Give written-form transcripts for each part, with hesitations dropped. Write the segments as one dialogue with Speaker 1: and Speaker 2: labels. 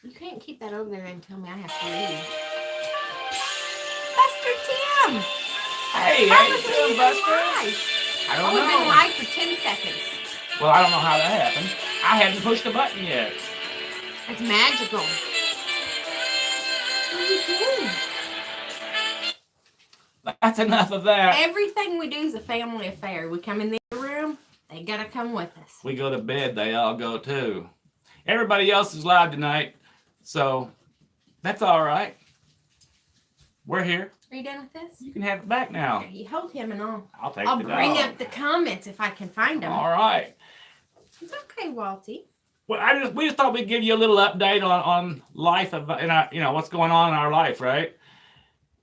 Speaker 1: You can't keep that over there and tell me I have to leave. Buster Tim!
Speaker 2: Hey,
Speaker 1: How
Speaker 2: how you
Speaker 1: was we
Speaker 2: doing,
Speaker 1: even
Speaker 2: Buster?
Speaker 1: live?
Speaker 2: I don't
Speaker 1: We've been
Speaker 2: know.
Speaker 1: live for 10 seconds.
Speaker 2: Well, I don't know how that happened. I hadn't pushed the button yet.
Speaker 1: It's magical. What are you doing?
Speaker 2: That's enough of that.
Speaker 1: Everything we do is a family affair. We come in the room, they gotta come with us.
Speaker 2: We go to bed, they all go too. Everybody else is live tonight, so that's all right. We're here.
Speaker 1: Are you done with this?
Speaker 2: You can have it back now.
Speaker 1: Here, you hold him and
Speaker 2: I'll take
Speaker 1: I'll
Speaker 2: the
Speaker 1: bring
Speaker 2: dog.
Speaker 1: up the comments if I can find them.
Speaker 2: All right.
Speaker 1: It's okay, Walty.
Speaker 2: Well, we just thought we'd give you a little update on life of what's going on in our life, right?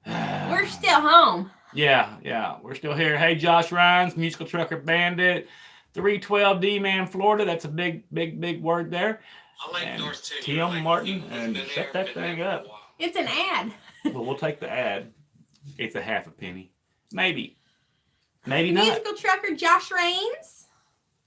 Speaker 1: We're still home.
Speaker 2: Yeah, we're still here. Hey, Josh Rhines, Musical Trucker Bandit, 312D Man, Florida. That's a big word there.
Speaker 3: I like North too.
Speaker 2: Tim Martin, and shut that thing up.
Speaker 1: It's an ad.
Speaker 2: Well, we'll take the ad. It's a half a penny, maybe not.
Speaker 1: Musical trucker Josh Raines,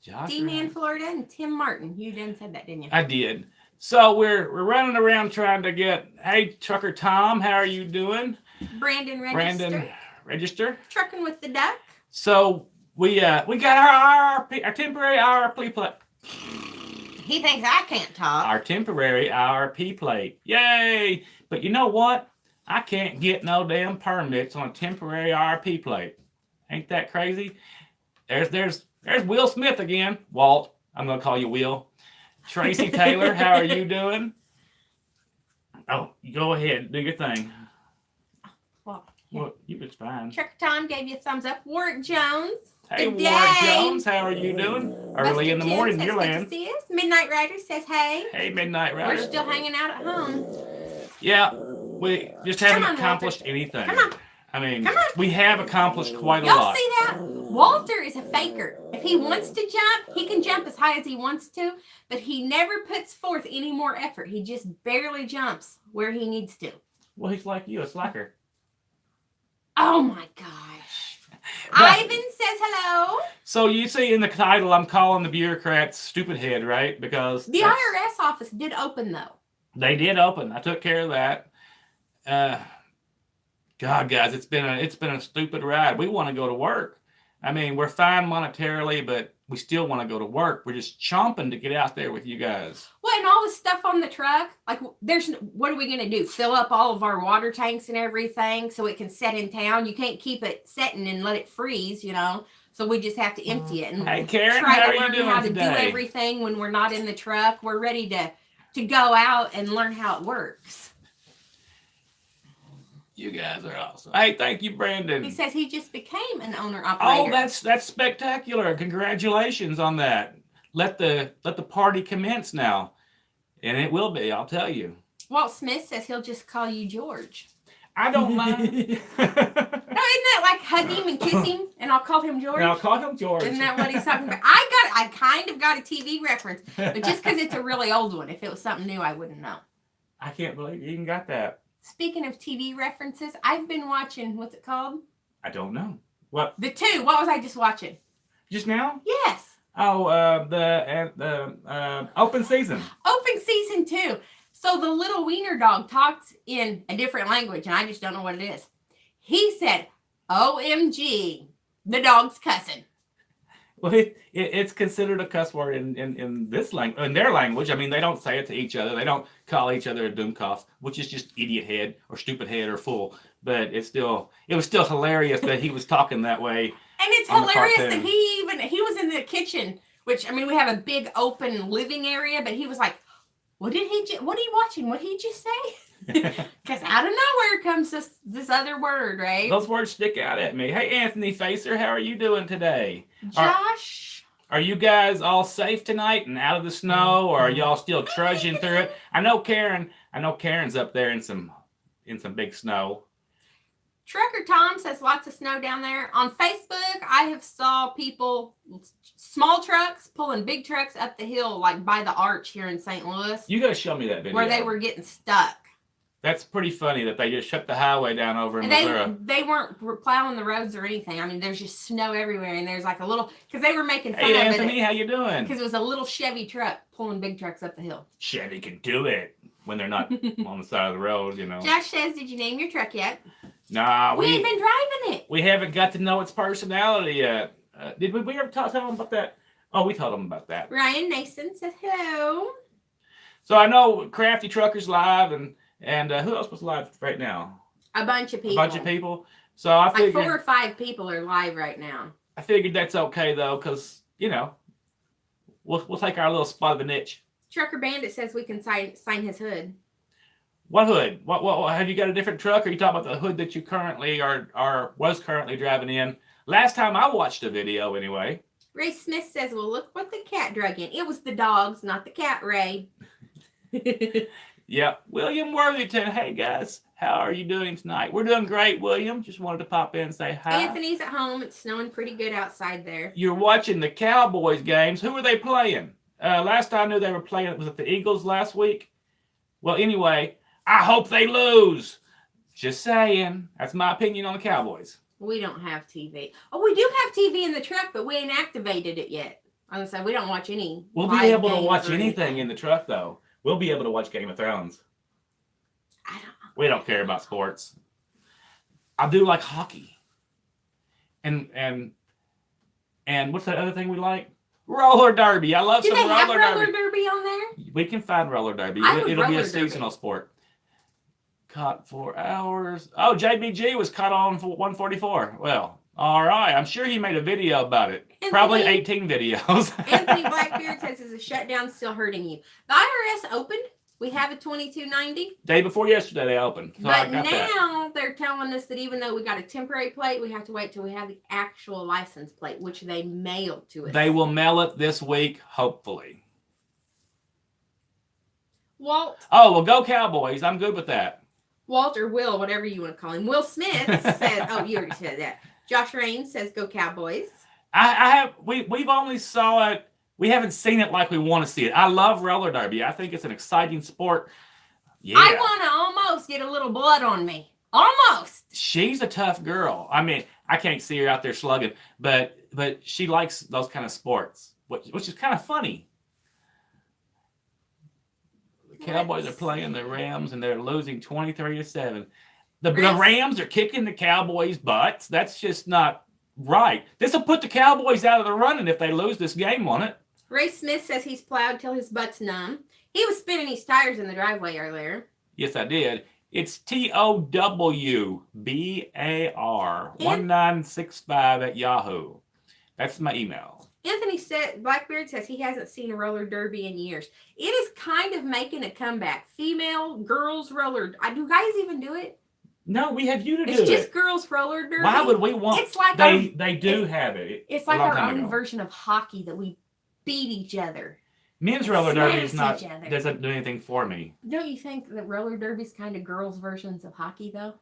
Speaker 2: Josh
Speaker 1: D-Man,
Speaker 2: Rhines.
Speaker 1: Florida, and Tim Martin. You done said that, didn't you?
Speaker 2: I did. So we're running around trying to get. Hey, Trucker Tom, how are you doing?
Speaker 1: Brandon
Speaker 2: Register.
Speaker 1: Trucking with the duck.
Speaker 2: So we got our temporary IRP plate.
Speaker 1: He thinks I can't talk.
Speaker 2: Our temporary IRP plate. Yay! But you know what? I can't get no damn permits on a temporary IRP plate. Ain't that crazy? There's Will Smith again. Walt, I'm gonna call you Will. Tracy Taylor, how are you doing? Oh, you go ahead, do your thing. Well, you was fine.
Speaker 1: Trucker Tom gave you a thumbs up. Warwick Jones.
Speaker 2: Hey,
Speaker 1: Good
Speaker 2: Warwick
Speaker 1: day.
Speaker 2: Jones, how are you doing? Early
Speaker 1: Buster
Speaker 2: in the
Speaker 1: Tim
Speaker 2: morning,
Speaker 1: says
Speaker 2: your
Speaker 1: good to
Speaker 2: land.
Speaker 1: see us. Midnight Rider says hey.
Speaker 2: Hey, Midnight Rider.
Speaker 1: We're still hanging out at home.
Speaker 2: Yeah, we just haven't
Speaker 1: on,
Speaker 2: accomplished
Speaker 1: Walter.
Speaker 2: anything.
Speaker 1: Come on.
Speaker 2: I mean,
Speaker 1: Come on.
Speaker 2: we have accomplished quite a
Speaker 1: Y'all
Speaker 2: lot.
Speaker 1: see that? Walter is a faker. If he wants to jump, he can jump as high as he wants to, but he never puts forth any more effort. He just barely jumps where he needs to.
Speaker 2: Well, he's like you, a slacker.
Speaker 1: Oh my gosh. Ivan says hello.
Speaker 2: So you see in the title, I'm calling the bureaucrats stupid head, right? Because
Speaker 1: The IRS office did open though.
Speaker 2: they did open. I took care of that. God, guys, it's been a stupid ride. We want to go to work. I mean, we're fine monetarily, but we still want to go to work. We're just chomping to get out there with you guys.
Speaker 1: Well, and all the stuff on the truck, like what are we going to do? Fill up all of our water tanks and everything so it can set in town? You can't keep it setting and let it freeze, So we just have to empty it and
Speaker 2: Hey, Karen,
Speaker 1: try
Speaker 2: how
Speaker 1: to
Speaker 2: are you
Speaker 1: learn
Speaker 2: doing
Speaker 1: how to
Speaker 2: today?
Speaker 1: do everything when we're not in the truck. We're ready to go out and learn how it works.
Speaker 2: You guys are awesome. Hey, thank you, Brandon.
Speaker 1: He says he just became an owner-operator.
Speaker 2: Oh, that's spectacular. Congratulations on that. Let the party commence now. And it will be, I'll tell you.
Speaker 1: Walt Smith says he'll just call you George.
Speaker 2: I don't mind.
Speaker 1: No, isn't that like hug him and kiss him and I'll call him George?
Speaker 2: And I'll call him George.
Speaker 1: Isn't that what he's talking about? I kind of got a TV reference, but just because it's a really old one. If it was something new, I wouldn't know.
Speaker 2: I can't believe you even got that.
Speaker 1: Speaking of TV references, I've been watching, what's it called?
Speaker 2: I don't know. What?
Speaker 1: The Two. What was I just watching?
Speaker 2: Just now?
Speaker 1: Yes.
Speaker 2: Oh, the open season.
Speaker 1: Open season 2. So the little wiener dog talks in a different language, and I just don't know what it is. He said, OMG, the dog's cussing.
Speaker 2: Well, it's considered a cuss word in this language, in their language. I mean, they don't say it to each other. They don't call each other a doomkopf, which is just idiot head or stupid head or fool. But it was still hilarious that he was talking that way.
Speaker 1: And it's hilarious that he was in the kitchen, which, I mean, we have a big open living area, but he was like, what are you watching? What did he just say? Because out of nowhere comes this other word, right?
Speaker 2: Those words stick out at me. Hey, Anthony Facer, how are you doing today?
Speaker 1: Josh?
Speaker 2: Are you guys all safe tonight and out of the snow, or are y'all still trudging through it? I know Karen's up there in some big snow.
Speaker 1: Trucker Tom says lots of snow down there. On Facebook, I have saw people, small trucks pulling big trucks up the hill, like by the arch here in St. Louis.
Speaker 2: You got to show me that video.
Speaker 1: Where they were getting stuck.
Speaker 2: That's pretty funny that they just shut the highway down over in Missouri.
Speaker 1: They weren't plowing the roads or anything. I mean, there's just snow everywhere, and there's like a little, because they were making fun of
Speaker 2: it. Hey,
Speaker 1: it.
Speaker 2: Anthony, how you doing?
Speaker 1: Because it was a little Chevy truck pulling big trucks up the hill.
Speaker 2: Chevy can do it when they're not on the side of the road, you know.
Speaker 1: Josh says, did you name your truck yet?
Speaker 2: Nah,
Speaker 1: we ain't been driving it.
Speaker 2: We haven't got to know its personality yet. Did we ever tell them about that? Oh, we told them about that.
Speaker 1: Ryan Nason says hello.
Speaker 2: So I know Crafty Truckers live, and who else was live right now?
Speaker 1: A bunch of people.
Speaker 2: So I figured
Speaker 1: like 4 or 5 people are live right now.
Speaker 2: I figured that's okay though, because you know we'll take our little spot of a niche.
Speaker 1: Trucker Bandit says we can sign his hood.
Speaker 2: What hood? What have you got a different truck? Or are you talking about the hood that you currently was currently driving in? Last time I watched a video, anyway.
Speaker 1: Ray Smith says, "Well, look what the cat drug in. It was the dogs, not the cat, Ray."
Speaker 2: Yeah, William Worthington. Hey guys, how are you doing tonight? We're doing great, William. Just wanted to pop in and say hi.
Speaker 1: Anthony's at home. It's snowing pretty good outside there.
Speaker 2: You're watching the Cowboys games. Who are they playing? Last I knew they were playing, was it the Eagles last week? Well, anyway, I hope they lose. Just saying. That's my opinion on the Cowboys.
Speaker 1: We don't have TV. Oh, we do have TV in the truck, but we ain't activated it yet. I'm going to say we don't watch any.
Speaker 2: We'll be able to watch anything in the truck, though. We'll be able to watch Game of Thrones. We don't care about sports. I do like hockey. And what's that other thing we like? Roller derby. I love some roller derby.
Speaker 1: Do they have roller derby on there?
Speaker 2: We can find roller derby. It'll be a seasonal sport. Caught 4 hours. Oh, JBG was caught on for 144. Well, all right. I'm sure he made a video about it. Probably 18 videos.
Speaker 1: Anthony Blackbeard says, is a shutdown still hurting you? The IRS opened. We have a 2290.
Speaker 2: Day before yesterday they opened. So
Speaker 1: but now they're telling us that even though we got a temporary plate, we have to wait till we have the actual license plate, which they mailed to us.
Speaker 2: They will mail it this week, hopefully.
Speaker 1: Walt.
Speaker 2: Oh, well, go Cowboys. I'm good with that.
Speaker 1: Walt or Will, whatever you want to call him. Will Smith says, oh, you already said that. Josh Raines says, go Cowboys.
Speaker 2: We've only saw it. We haven't seen it like we want to see it. I love roller derby. I think it's an exciting sport. Yeah.
Speaker 1: I want to almost get a little blood on me. Almost.
Speaker 2: She's a tough girl. I mean, I can't see her out there slugging, but she likes those kind of sports, which is kind of funny. The Cowboys are playing the Rams, and they're losing 23-7. The Rams are kicking the Cowboys' butts. That's just not right. This will put the Cowboys out of the running if they lose this game, won't it?
Speaker 1: Ray Smith says he's plowed till his butt's numb. He was spinning his tires in the driveway earlier.
Speaker 2: Yes, I did. It's TOWBAR1965 at Yahoo. That's my email.
Speaker 1: Anthony said, Blackbeard says he hasn't seen a roller derby in years. It is kind of making a comeback. Female, girls roller. Do you guys even do it?
Speaker 2: No, we have you to do it.
Speaker 1: It's just girls roller derby.
Speaker 2: Why would we want?
Speaker 1: It's like
Speaker 2: they do have it.
Speaker 1: It's like our own version of hockey that we beat each other.
Speaker 2: Men's roller derby doesn't do anything for me.
Speaker 1: Don't you think that roller derby's kind of girls' versions of hockey, though?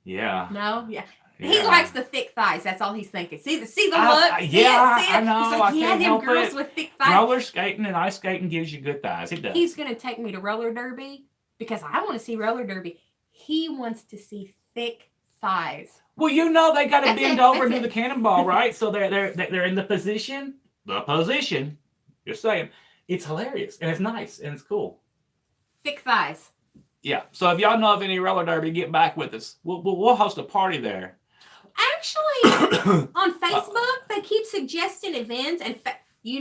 Speaker 2: Yeah.
Speaker 1: No? Yeah. He likes the thick thighs. That's all he's thinking. See the look?
Speaker 2: I know.
Speaker 1: He's like, yeah, them girls with thick thighs.
Speaker 2: Roller skating and ice skating gives you good thighs. It does.
Speaker 1: He's going to take me to roller derby because I want to see roller derby. He wants to see thick thighs.
Speaker 2: Well, you know they got to bend over and do the cannonball, right? So they're in the position. Just saying. It's hilarious, and it's nice, and it's cool.
Speaker 1: Thick thighs.
Speaker 2: Yeah. So if y'all know of any roller derby, get back with us. We'll host a party there.
Speaker 1: Actually, on Facebook, they keep suggesting events, and you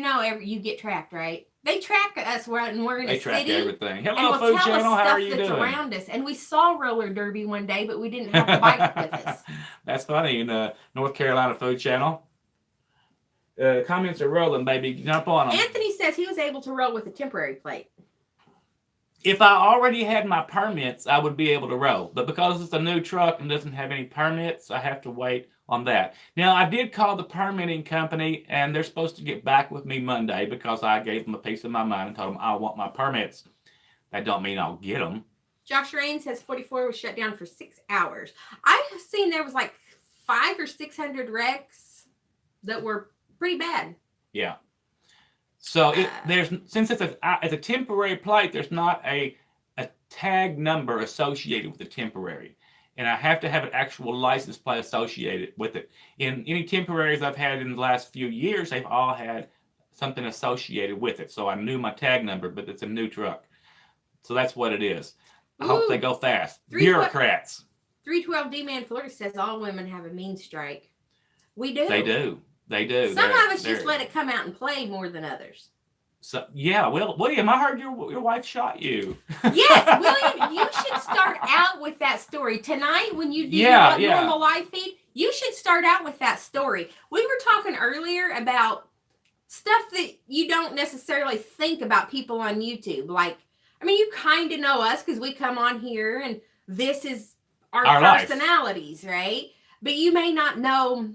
Speaker 1: get tracked, right? They track us when we're in a city.
Speaker 2: They track everything. Hello, Food Channel. How are you doing?
Speaker 1: Around us, and we saw roller derby one day, but we didn't have the bike with us.
Speaker 2: That's funny. In North Carolina Food Channel. Comments are rolling, baby. Jump on them.
Speaker 1: Anthony says he was able to roll with a temporary plate.
Speaker 2: If I already had my permits, I would be able to roll. But because it's a new truck and doesn't have any permits, I have to wait on that. Now, I did call the permitting company, and they're supposed to get back with me Monday because I gave them a piece of my mind and told them I want my permits. That don't mean I'll get them.
Speaker 1: Josh Raines says 44 was shut down for 6 hours. I have seen there was like 500 or 600 wrecks that were pretty bad.
Speaker 2: Yeah. So since it's a temporary plate, there's not a tag number associated with the temporary, and I have to have an actual license plate associated with it. In any temporaries I've had in the last few years, they've all had something associated with it. So I knew my tag number, but it's a new truck. So that's what it is. I hope they go fast. Bureaucrats.
Speaker 1: 312 D-Man Florida says all women have a mean streak. We do.
Speaker 2: They do. They do.
Speaker 1: Some of us just let it come out and play more than others.
Speaker 2: So yeah, William, I heard your wife shot you.
Speaker 1: Yes, William, you should start out with that story tonight when you do your normal live feed. You should start out with that story. We were talking earlier about stuff that you don't necessarily think about people on YouTube. Like, I mean, you kind of know us because we come on here and this is our personalities, right? But you may not know,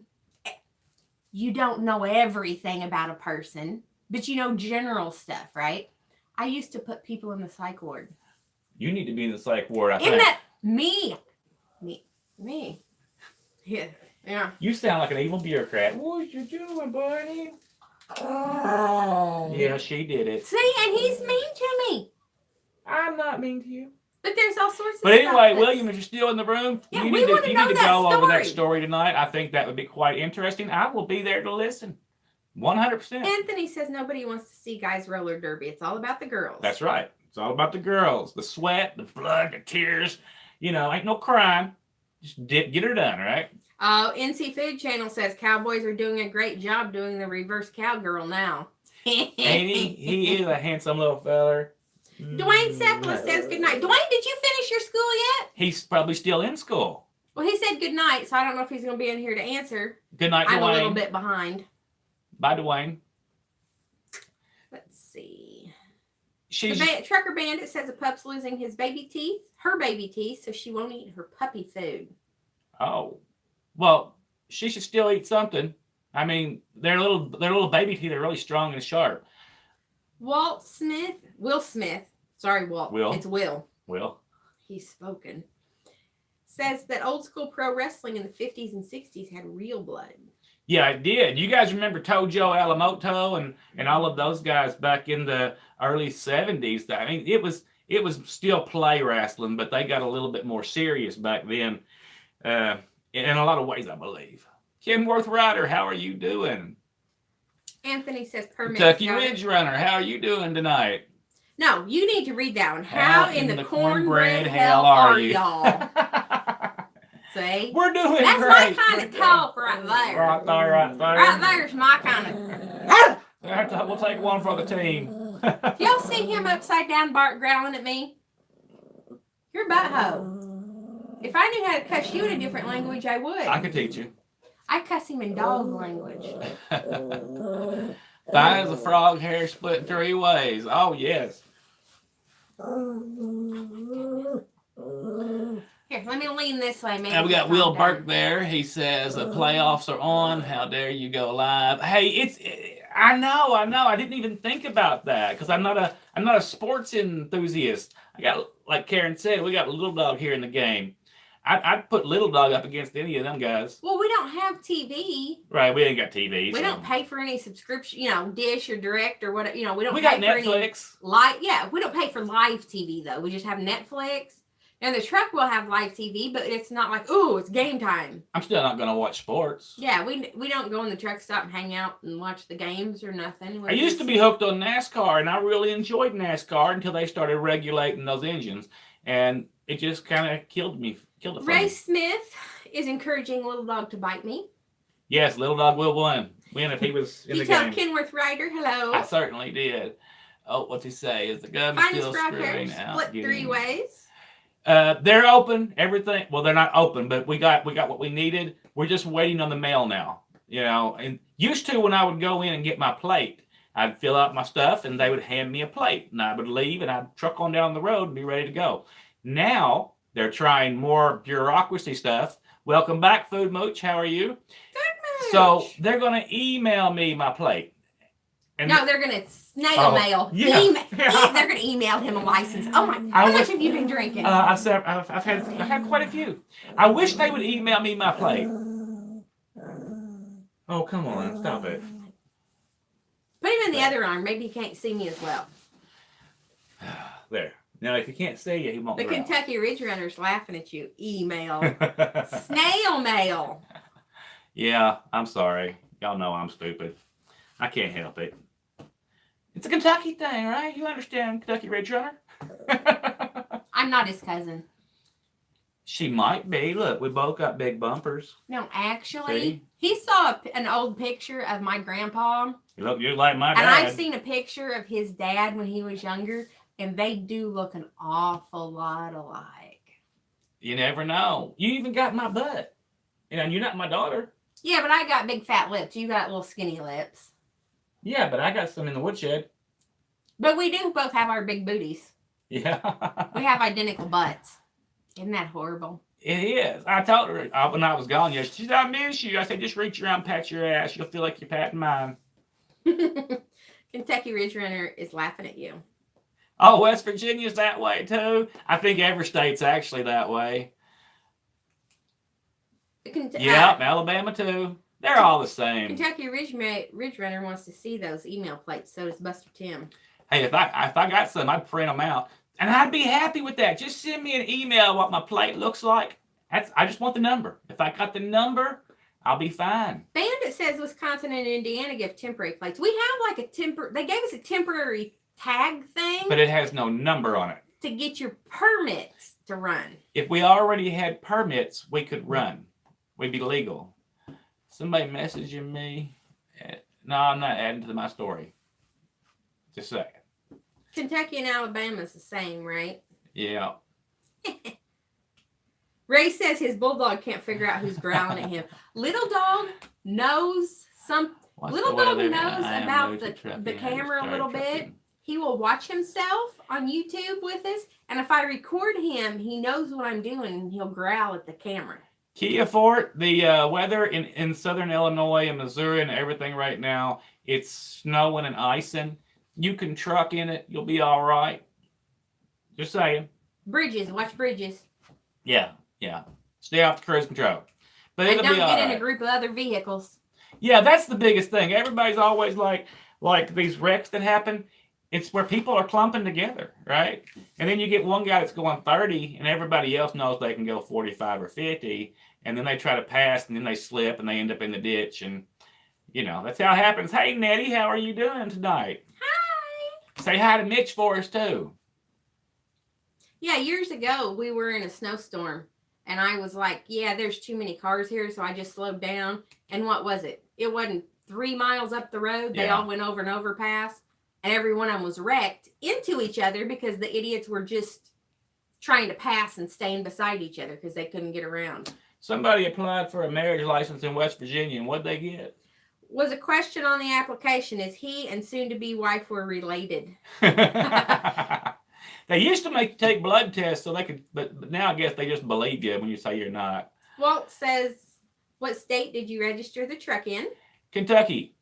Speaker 1: you don't know everything about a person, but you know general stuff, right? I used to put people in the psych ward.
Speaker 2: You need to be in the psych ward, I think.
Speaker 1: Isn't that me? Yeah.
Speaker 2: You sound like an evil bureaucrat. What you doing, buddy? Oh. Yeah, she did it.
Speaker 1: See, and he's mean to me.
Speaker 2: I'm not mean to you.
Speaker 1: But there's all sorts of
Speaker 2: But anyway,
Speaker 1: stuff
Speaker 2: William, if you're still in the room,
Speaker 1: yeah,
Speaker 2: you need to go over that
Speaker 1: story
Speaker 2: story tonight. I think that would be quite interesting. I will be there to listen. 100%.
Speaker 1: Anthony says nobody wants to see guys roller derby. It's all about the girls.
Speaker 2: That's right. It's all about the girls. The sweat, the blood, the tears. You know, ain't no crime. Just get her done, right?
Speaker 1: NC Food Channel says Cowboys are doing a great job doing the reverse cowgirl now.
Speaker 2: Ain't he? He is a handsome little feller.
Speaker 1: Dwayne Sepulveda says good night. Dwayne, did you finish your school yet?
Speaker 2: He's probably still in school.
Speaker 1: Well, he said good night, so I don't know if he's going to be in here to answer.
Speaker 2: Good night, Dwayne.
Speaker 1: I'm a little bit behind.
Speaker 2: Bye, Dwayne.
Speaker 1: Let's see.
Speaker 2: The
Speaker 1: Trucker Bandit says a pup's losing her baby teeth, so she won't eat her puppy food.
Speaker 2: Oh. Well, she should still eat something. I mean, their little baby teeth are really strong and sharp.
Speaker 1: Will Smith. Sorry, Walt. It's Will.
Speaker 2: Will.
Speaker 1: He's spoken. Says that old school pro wrestling in the 50s and 60s had real blood.
Speaker 2: Yeah, it did. You guys remember Tojo Alamoto and all of those guys back in the early 70s? I mean, it was still play wrestling, but they got a little bit more serious back then. In a lot of ways, I believe. Kenworth Ryder, how are you doing?
Speaker 1: Anthony says permit.
Speaker 2: Kentucky Ridge Runner, how are you doing tonight?
Speaker 1: No, you need to read that one. How in the cornbread
Speaker 2: hell are
Speaker 1: y'all? See?
Speaker 2: We're doing
Speaker 1: That's
Speaker 2: great.
Speaker 1: my kind of talk right there.
Speaker 2: Right there.
Speaker 1: Right there's my kind of...
Speaker 2: We'll take one for the team.
Speaker 1: Y'all see him upside down Bart growling at me? You're butthole. If I knew how to cuss you in a different language, I would.
Speaker 2: I could teach you.
Speaker 1: I cuss him in dog language.
Speaker 2: Fine as a frog hair split 3 ways. Oh, yes.
Speaker 1: Here, let me lean this way, man.
Speaker 2: Now we got Will Burke there. He says the playoffs are on. How dare you go live? Hey, I know. I didn't even think about that because I'm not a sports enthusiast. I got, like Karen said, we got a little dog here in the game. I'd put little dog up against any of them guys.
Speaker 1: Well, we don't have TV.
Speaker 2: Right, we ain't got TV.
Speaker 1: We don't pay for any subscription, Dish or Direct or what, we don't.
Speaker 2: We
Speaker 1: pay
Speaker 2: got Netflix.
Speaker 1: We don't pay for live TV though. We just have Netflix. And the truck will have live TV, but it's not like, oh, it's game time.
Speaker 2: I'm still not going to watch sports.
Speaker 1: Yeah, we don't go in the truck stop and hang out and watch the games or nothing.
Speaker 2: I used to be hooked on NASCAR, and I really enjoyed NASCAR until they started regulating those engines, and it just kind of killed it for me.
Speaker 1: Ray Smith is encouraging Little Dog to bite me.
Speaker 2: Yes, Little Dog will win if he was in the game.
Speaker 1: You tell Kenworth Ryder hello.
Speaker 2: I certainly did. Oh, what's he say? Is the government still screwing out?
Speaker 1: Split 3 ways.
Speaker 2: They're open. Everything. Well, they're not open, but we got what we needed. We're just waiting on the mail now. And used to when I would go in and get my plate, I'd fill out my stuff and they would hand me a plate, and I would leave and I'd truck on down the road and be ready to go. Now they're trying more bureaucracy stuff. Welcome back, Food Mooch. How are you?
Speaker 1: Good Mooch.
Speaker 2: So they're going to email me my plate.
Speaker 1: And no, they're going to snail mail.
Speaker 2: Yeah.
Speaker 1: They're going to email him a license. Oh my! How much have you been drinking?
Speaker 2: I've had quite a few. I wish they would email me my plate. Oh, come on, stop it.
Speaker 1: Put him in the other arm. Maybe he can't see me as well.
Speaker 2: There. Now, if you can't see you, he won't.
Speaker 1: The
Speaker 2: growl.
Speaker 1: Kentucky Ridge Runner's laughing at you. Email. Snail mail.
Speaker 2: Yeah, I'm sorry. Y'all know I'm stupid. I can't help it. It's a Kentucky thing, right? You understand Kentucky Ridge Runner?
Speaker 1: I'm not his cousin.
Speaker 2: She might be. Look, we both got big bumpers.
Speaker 1: No, actually,
Speaker 2: See?
Speaker 1: he saw an old picture of my grandpa.
Speaker 2: You look just like my dad.
Speaker 1: And I've seen a picture of his dad when he was younger, and they do look an awful lot alike.
Speaker 2: You never know. You even got my butt. And you're not my daughter.
Speaker 1: Yeah, but I got big fat lips. You got little skinny lips.
Speaker 2: Yeah, but I got some in the woodshed.
Speaker 1: But we do both have our big booties.
Speaker 2: Yeah.
Speaker 1: We have identical butts. Isn't that horrible?
Speaker 2: It is. I told her when I was gone yesterday, she said, I miss you. I said, just reach around and pat your ass. You'll feel like you're patting mine.
Speaker 1: Kentucky Ridge Runner is laughing at you.
Speaker 2: Oh, West Virginia's that way too? I think every state's actually that way. Yep, Alabama too. They're all the same.
Speaker 1: Kentucky Ridge Runner wants to see those email plates. So does Buster Tim.
Speaker 2: Hey, if I got some, I'd print them out. And I'd be happy with that. Just send me an email what my plate looks like. I just want the number. If I got the number, I'll be fine.
Speaker 1: Bandit says Wisconsin and Indiana give temporary plates. We have like they gave us a temporary tag thing.
Speaker 2: But it has no number on it.
Speaker 1: To get your permits to run.
Speaker 2: If we already had permits, we could run. We'd be legal. Somebody messaging me. No, I'm not adding to my story. Just a second.
Speaker 1: Kentucky and Alabama is the same, right?
Speaker 2: Yeah.
Speaker 1: Ray says his bulldog can't figure out who's growling at him. Little dog knows Little dog knows about the camera a little bit. He will watch himself on YouTube with us, and if I record him, he knows what I'm doing, and he'll growl at the camera.
Speaker 2: Kia Fort, the weather in southern Illinois and Missouri and everything right now, it's snowing and icing. You can truck in it. You'll be all right. Just saying.
Speaker 1: Bridges. Watch bridges.
Speaker 2: Yeah. Stay off the cruise control. But it'll
Speaker 1: don't
Speaker 2: be all
Speaker 1: get in
Speaker 2: right.
Speaker 1: a group of other vehicles.
Speaker 2: Yeah, that's the biggest thing. Everybody's always like these wrecks that happen. It's where people are clumping together, right? And then you get one guy that's going 30 and everybody else knows they can go 45 or 50. And then they try to pass and then they slip and they end up in the ditch. And, that's how it happens. Hey, Nettie, how are you doing tonight?
Speaker 1: Hi.
Speaker 2: Say hi to Mitch for us, too.
Speaker 1: Yeah, years ago, we were in a snowstorm. And I was like, yeah, there's too many cars here. So I just slowed down. And what was it? It wasn't 3 miles up the road. They all went over an overpass. And every one of them was wrecked into each other because the idiots were just trying to pass and staying beside each other because they couldn't get around.
Speaker 2: Somebody applied for a marriage license in West Virginia, and what'd they get?
Speaker 1: Was a question on the application, is he and soon-to-be wife were related?
Speaker 2: They used to make you take blood tests so they could, but now I guess they just believe you when you say you're not.
Speaker 1: Walt says, what state did you register the truck in?
Speaker 2: Kentucky.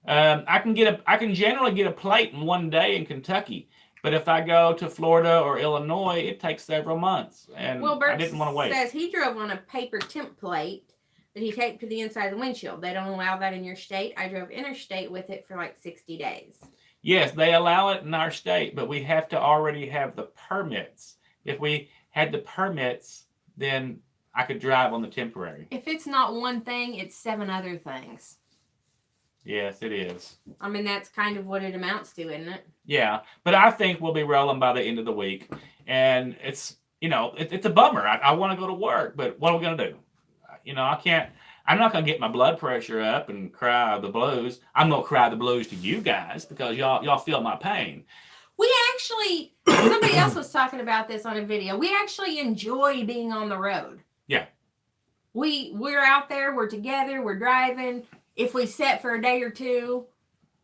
Speaker 2: I can generally get a plate in one day in Kentucky, but if I go to Florida or Illinois, it takes several months, and I didn't want to wait.
Speaker 1: Says he drove on a paper temp plate that he taped to the inside of the windshield. They don't allow that in your state. I drove interstate with it for like 60 days. Yes,
Speaker 2: they allow it in our state, but we have to already have the permits. If we had the permits, then I could drive on the temporary.
Speaker 1: If it's not one thing, it's 7 other things.
Speaker 2: Yes, it is.
Speaker 1: I mean, that's kind of what it amounts to, isn't it?
Speaker 2: Yeah, but I think we'll be rolling by the end of the week. And it's, it's a bummer. I want to go to work, but what are we going to do? I'm not going to get my blood pressure up and cry the blues. I'm going to cry the blues to you guys because y'all feel my pain.
Speaker 1: We actually, somebody else was talking about this on a video. We actually enjoy being on the road.
Speaker 2: Yeah.
Speaker 1: We're out there, we're together, we're driving. If we sit for a day or two,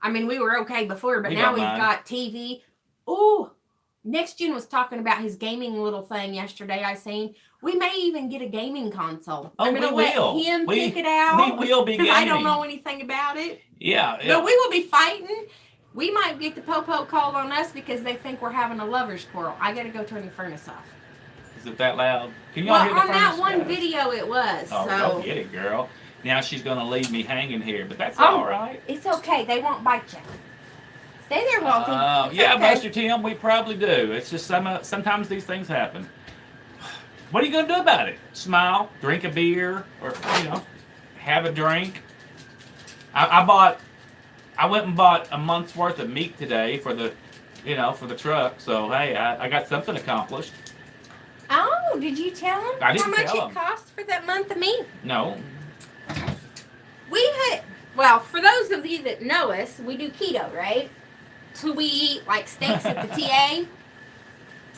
Speaker 1: I mean, we were okay before, but now we've got TV. Oh, Next Gen was talking about his gaming little thing yesterday. I seen. We may even get a gaming console.
Speaker 2: Oh,
Speaker 1: I'm gonna let him pick it out.
Speaker 2: We will be gaming.
Speaker 1: I don't know anything about it.
Speaker 2: Yeah.
Speaker 1: But we will be fighting. We might get the po-po called on us because they think we're having a lover's quarrel. I gotta go turn the furnace off.
Speaker 2: Is it that loud? Can y'all hear the furnace?
Speaker 1: On that one video it was.
Speaker 2: Oh,
Speaker 1: so.
Speaker 2: Go get it, girl. Now she's gonna leave me hanging here, but that's all right.
Speaker 1: It's okay. They won't bite you. Stay there, Walty.
Speaker 2: Yeah, okay. Buster Tim, we probably do. It's just sometimes these things happen. What are you gonna do about it? Smile, drink a beer, or have a drink. I I went and bought a month's worth of meat today for the, for the truck. So hey, I got something accomplished.
Speaker 1: Oh, did you tell him
Speaker 2: I didn't
Speaker 1: how much
Speaker 2: tell
Speaker 1: it
Speaker 2: him.
Speaker 1: cost for that month of meat?
Speaker 2: No.
Speaker 1: Well, for those of you that know us, we do keto, right? So we eat like steaks at the TA.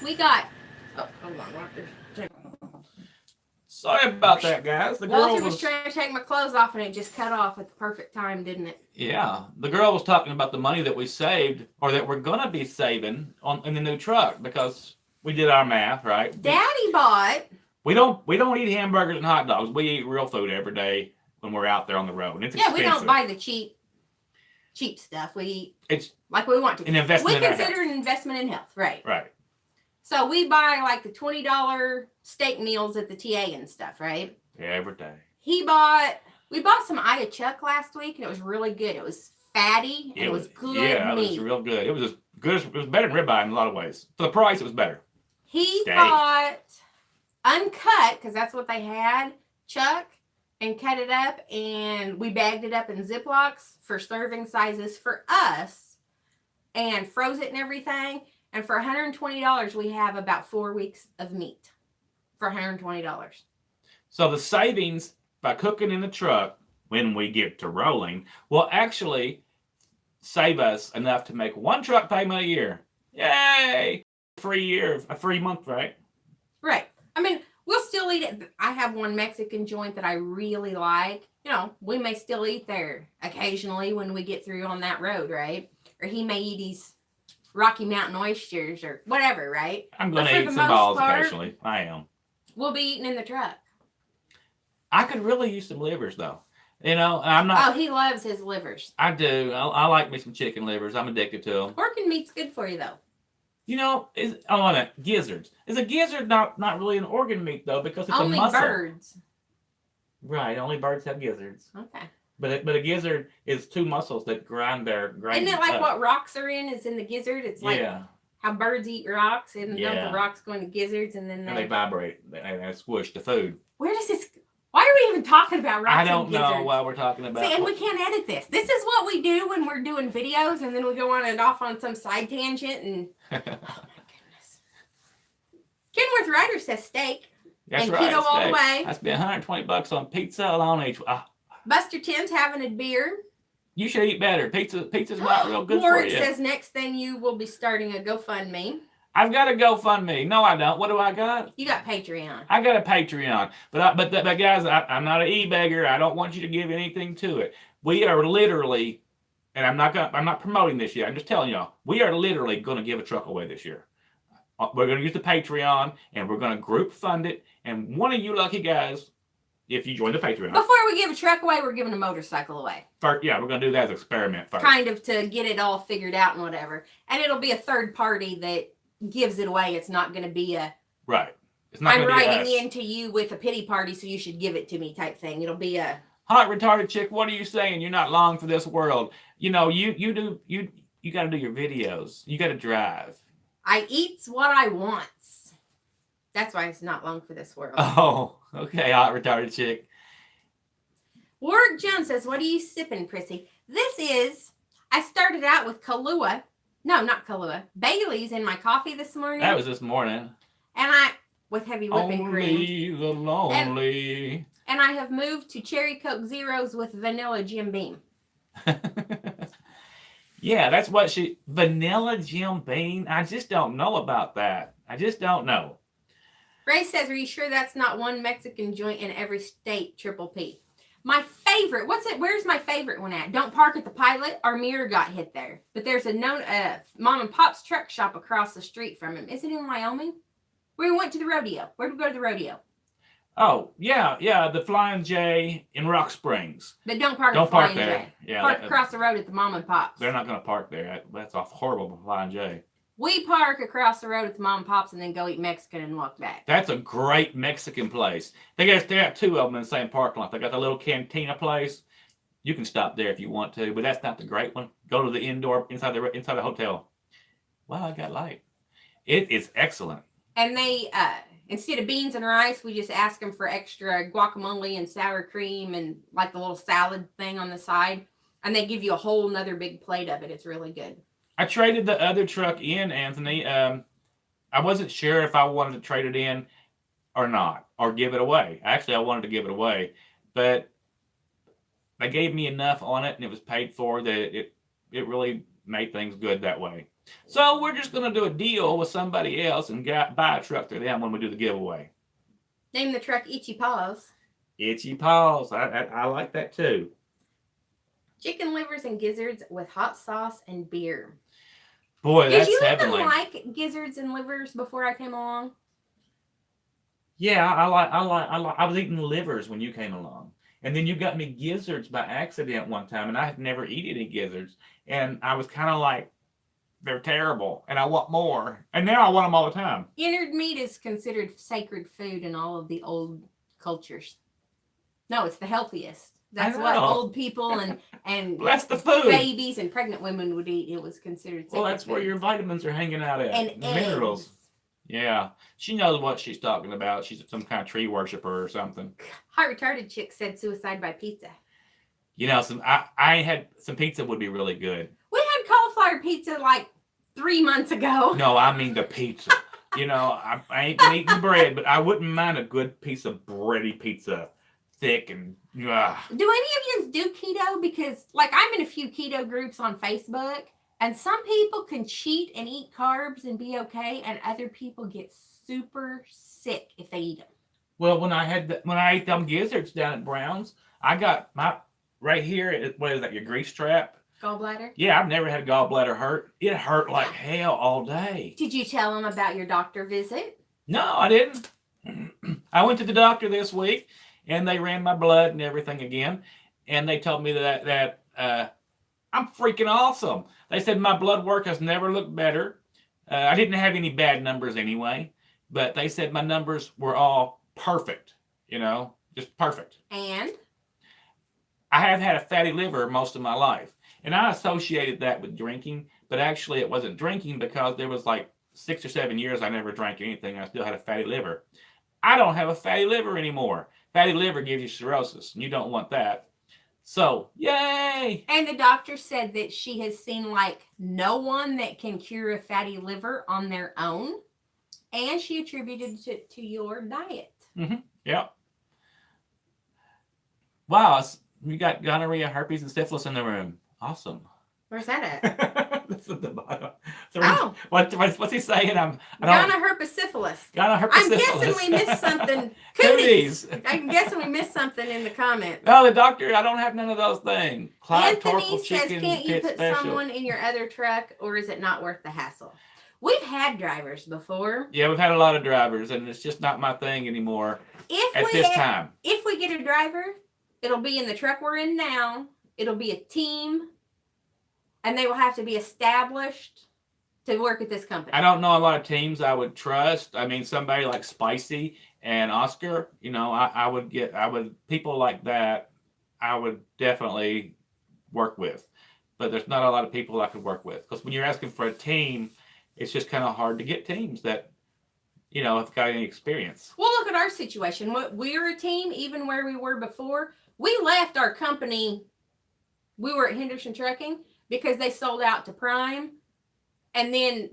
Speaker 1: We got. Oh, hold on.
Speaker 2: Sorry about that, guys. The girl
Speaker 1: Walter was trying to take my clothes off, and it just cut off at the perfect time, didn't it?
Speaker 2: Yeah, the girl was talking about the money that we saved, or that we're gonna be saving in the new truck, because we did our math, right?
Speaker 1: Daddy bought.
Speaker 2: We don't eat hamburgers and hot dogs. We eat real food every day when we're out there on the road. And it's expensive.
Speaker 1: We don't buy the cheap stuff. We eat
Speaker 2: it's
Speaker 1: like we want to.
Speaker 2: An investment.
Speaker 1: We consider an investment in health, right?
Speaker 2: Right.
Speaker 1: So we buy like the $20 steak meals at the TA and stuff, right?
Speaker 2: Yeah, every day.
Speaker 1: We bought some Aya Chuck last week, and it was really good. It was fatty, and it was good meat.
Speaker 2: Yeah, it was real good. It was as good as, it was better than ribeye in a lot of ways. For the price, it was better.
Speaker 1: He bought uncut, because that's what they had, chuck, and cut it up, and we bagged it up in Ziplocs for serving sizes for us, and froze it and everything. And for $120, we have about 4 weeks of meat for $120.
Speaker 2: So the savings by cooking in the truck when we get to rolling will actually save us enough to make one truck payment a year. Yay! A free month, right?
Speaker 1: Right. I mean, we'll still eat it. I have one Mexican joint that I really like. We may still eat there occasionally when we get through on that road, right? Or he may eat his Rocky Mountain oysters or whatever, right?
Speaker 2: I'm going to eat some balls occasionally. I am.
Speaker 1: We'll be eating in the truck.
Speaker 2: I could really use some livers, though. I'm not.
Speaker 1: Oh, he loves his livers.
Speaker 2: I do. I like me some chicken livers. I'm addicted to them.
Speaker 1: Pork and meat's good for you, though.
Speaker 2: Gizzards. Is a gizzard not really an organ meat, though, because it's
Speaker 1: only
Speaker 2: a muscle?
Speaker 1: Only birds.
Speaker 2: Right. Only birds have gizzards.
Speaker 1: Okay.
Speaker 2: But a gizzard is two muscles that grind
Speaker 1: Isn't it like what rocks are is in the gizzard? It's like how birds eat rocks, and the rocks go into gizzards, and then
Speaker 2: they vibrate and they squish the food.
Speaker 1: Where does this? Why are we even talking about rocks?
Speaker 2: I don't know why we're talking about.
Speaker 1: See, and we can't edit this. This is what we do when we're doing videos, and then we go on and off on some side tangent. And oh my goodness, Kenworth Ryder says steak.
Speaker 2: That's
Speaker 1: and
Speaker 2: right.
Speaker 1: Keto all the way.
Speaker 2: I spent $120 on pizza alone each.
Speaker 1: Buster Tim's having a beer.
Speaker 2: You should eat better. Pizza's not real good for you.
Speaker 1: Ward says next thing you will be starting a GoFundMe.
Speaker 2: I've got a GoFundMe. No, I don't. What do I got?
Speaker 1: You got Patreon.
Speaker 2: I got a Patreon. But guys, I'm not an e-beggar. I don't want you to give anything to it. We are literally, and I'm not promoting this yet. I'm just telling y'all, we are literally going to give a truck away this year. We're going to use the Patreon, and we're going to group fund it. And one of you lucky guys, if you join the Patreon.
Speaker 1: Before we give a truck away, we're giving a motorcycle away.
Speaker 2: We're going to do that as an experiment first.
Speaker 1: Kind of to get it all figured out and whatever. And it'll be a third party that gives it away. It's not going to be a...
Speaker 2: Right. It's not
Speaker 1: I'm writing into you with a pity party, so you should give it to me type thing. It'll be a...
Speaker 2: Hot retarded chick, what are you saying? You're not long for this world. You got to do your videos. You got to drive.
Speaker 1: I eats what I wants. That's why it's not long for this world.
Speaker 2: Oh, okay, hot retarded chick.
Speaker 1: Ward Jones says, what are you sipping, Prissy? I started out with Kahlua. No, not Kahlua. Bailey's in my coffee this morning.
Speaker 2: That was this morning.
Speaker 1: And with heavy whipping cream.
Speaker 2: Only the lonely.
Speaker 1: And I have moved to Cherry Coke Zeros with vanilla Jim Beam.
Speaker 2: Yeah, that's what vanilla Jim Beam. I just don't know about that. I just don't know.
Speaker 1: Ray says, are you sure that's not one Mexican joint in every state, Triple P? My favorite, where's my favorite one at? Don't park at the Pilot. Our mirror got hit there. But there's a known mom and pop's truck shop across the street from him. Is it in Wyoming? We went to the rodeo. Where did we go to the rodeo?
Speaker 2: Oh, yeah, the Flying J in Rock Springs.
Speaker 1: But don't park at the Flying J.
Speaker 2: Yeah,
Speaker 1: park across the road at the mom and pop's.
Speaker 2: They're not going to park there. That's a horrible Flying J.
Speaker 1: We park across the road at the mom and pop's and then go eat Mexican and walk back.
Speaker 2: That's a great Mexican place. They got two of them in the same parking lot. They got the little cantina place. You can stop there if you want to, but that's not the great one. Go to the indoor inside the hotel. Wow, I got light. It is excellent.
Speaker 1: And they instead of beans and rice, we just ask them for extra guacamole and sour cream and like the little salad thing on the side. And they give you a whole nother big plate of it. It's really good.
Speaker 2: I traded the other truck in, Anthony. I wasn't sure if I wanted to trade it in or not, or give it away. Actually, I wanted to give it away, but they gave me enough on it and it was paid for that it really made things good that way. So we're just going to do a deal with somebody else and buy a truck through them when we do the giveaway.
Speaker 1: Name the truck Itchy Paws.
Speaker 2: Itchy Paws. I like that too.
Speaker 1: Chicken livers and gizzards with hot sauce and beer.
Speaker 2: Boy, that's
Speaker 1: heavenly.
Speaker 2: Did you even
Speaker 1: like gizzards and livers before I came along?
Speaker 2: Yeah, I was eating livers when you came along. And then you got me gizzards by accident one time, and I had never eaten any gizzards. And I was kind of like, they're terrible, and I want more. And now I want them all the time.
Speaker 1: Innard meat is considered sacred food in all of the old cultures. No, it's the healthiest. That's what old people and
Speaker 2: that's the food.
Speaker 1: Babies and pregnant women would eat. It was considered sacred.
Speaker 2: Well, that's where your vitamins are hanging out at.
Speaker 1: And
Speaker 2: minerals.
Speaker 1: Eggs.
Speaker 2: Yeah. She knows what she's talking about. She's some kind of tree worshiper or something.
Speaker 1: Heart retarded chick said suicide by pizza.
Speaker 2: You know, I had some pizza would be really good.
Speaker 1: We had cauliflower pizza like 3 months ago.
Speaker 2: No, I mean the pizza. You know, I ain't been eating the bread, but I wouldn't mind a good piece of bready pizza. Thick and
Speaker 1: Do any of you do keto? Because like I'm in a few keto groups on Facebook, and some people can cheat and eat carbs and be okay, and other people get super sick if they eat them.
Speaker 2: Well, when I ate them gizzards down at Brown's, I got my right here. What is that? Your grease trap?
Speaker 1: Gallbladder?
Speaker 2: Yeah, I've never had gallbladder hurt. It hurt like hell all day.
Speaker 1: Did you tell them about your doctor visit?
Speaker 2: No, I didn't. I went to the doctor this week. And they ran my blood and everything again. And they told me that I'm freaking awesome. They said my blood work has never looked better. I didn't have any bad numbers anyway. But they said my numbers were all perfect. You know, just perfect.
Speaker 1: And?
Speaker 2: I have had a fatty liver most of my life. And I associated that with drinking. But actually it wasn't drinking because there was like 6 or 7 years I never drank anything. I still had a fatty liver. I don't have a fatty liver anymore. Fatty liver gives you cirrhosis, and you don't want that. So, yay!
Speaker 1: And the doctor said that she has seen like no one that can cure a fatty liver on their own. And she attributed it to your diet.
Speaker 2: Mm-hmm. Yep. Wow, we got gonorrhea, herpes, and syphilis in the room. Awesome.
Speaker 1: Where's that at?
Speaker 2: That's at the bottom. So
Speaker 1: oh.
Speaker 2: What's he saying?
Speaker 1: Gonorrhea-syphilis.
Speaker 2: I'm
Speaker 1: guessing we missed something. Cooties. I'm guessing we missed something in the comments.
Speaker 2: No, the doctor, I don't have none of those things.
Speaker 1: Anthony says, can't you put someone in your other truck, or is it not worth the hassle? We've had drivers before.
Speaker 2: Yeah, we've had a lot of drivers, and it's just not my thing anymore at this time.
Speaker 1: If we get a driver, it'll be in the truck we're in now. It'll be a team. And they will have to be established to work at this company.
Speaker 2: I don't know a lot of teams I would trust. I mean, somebody like Spicy and Oscar, you know, I would people like that, I would definitely work with. But there's not a lot of people I could work with. Because when you're asking for a team, it's just kind of hard to get teams that, you know, have got any experience.
Speaker 1: Well, look at our situation. We're a team, even where we were before. We left our company. We were at Henderson Trucking. Because they sold out to Prime. And then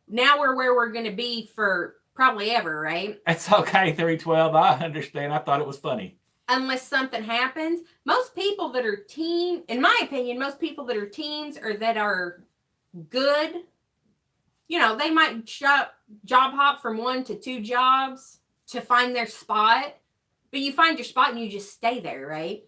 Speaker 1: now we're where we're going to be for probably ever, right?
Speaker 2: It's okay, 312. I understand. I thought it was funny.
Speaker 1: Unless something happens. Most people that are in my opinion, most people that are teams or that are good, you know, they might job hop from 1 to 2 jobs to find their spot. But you find your spot and you just stay there, right?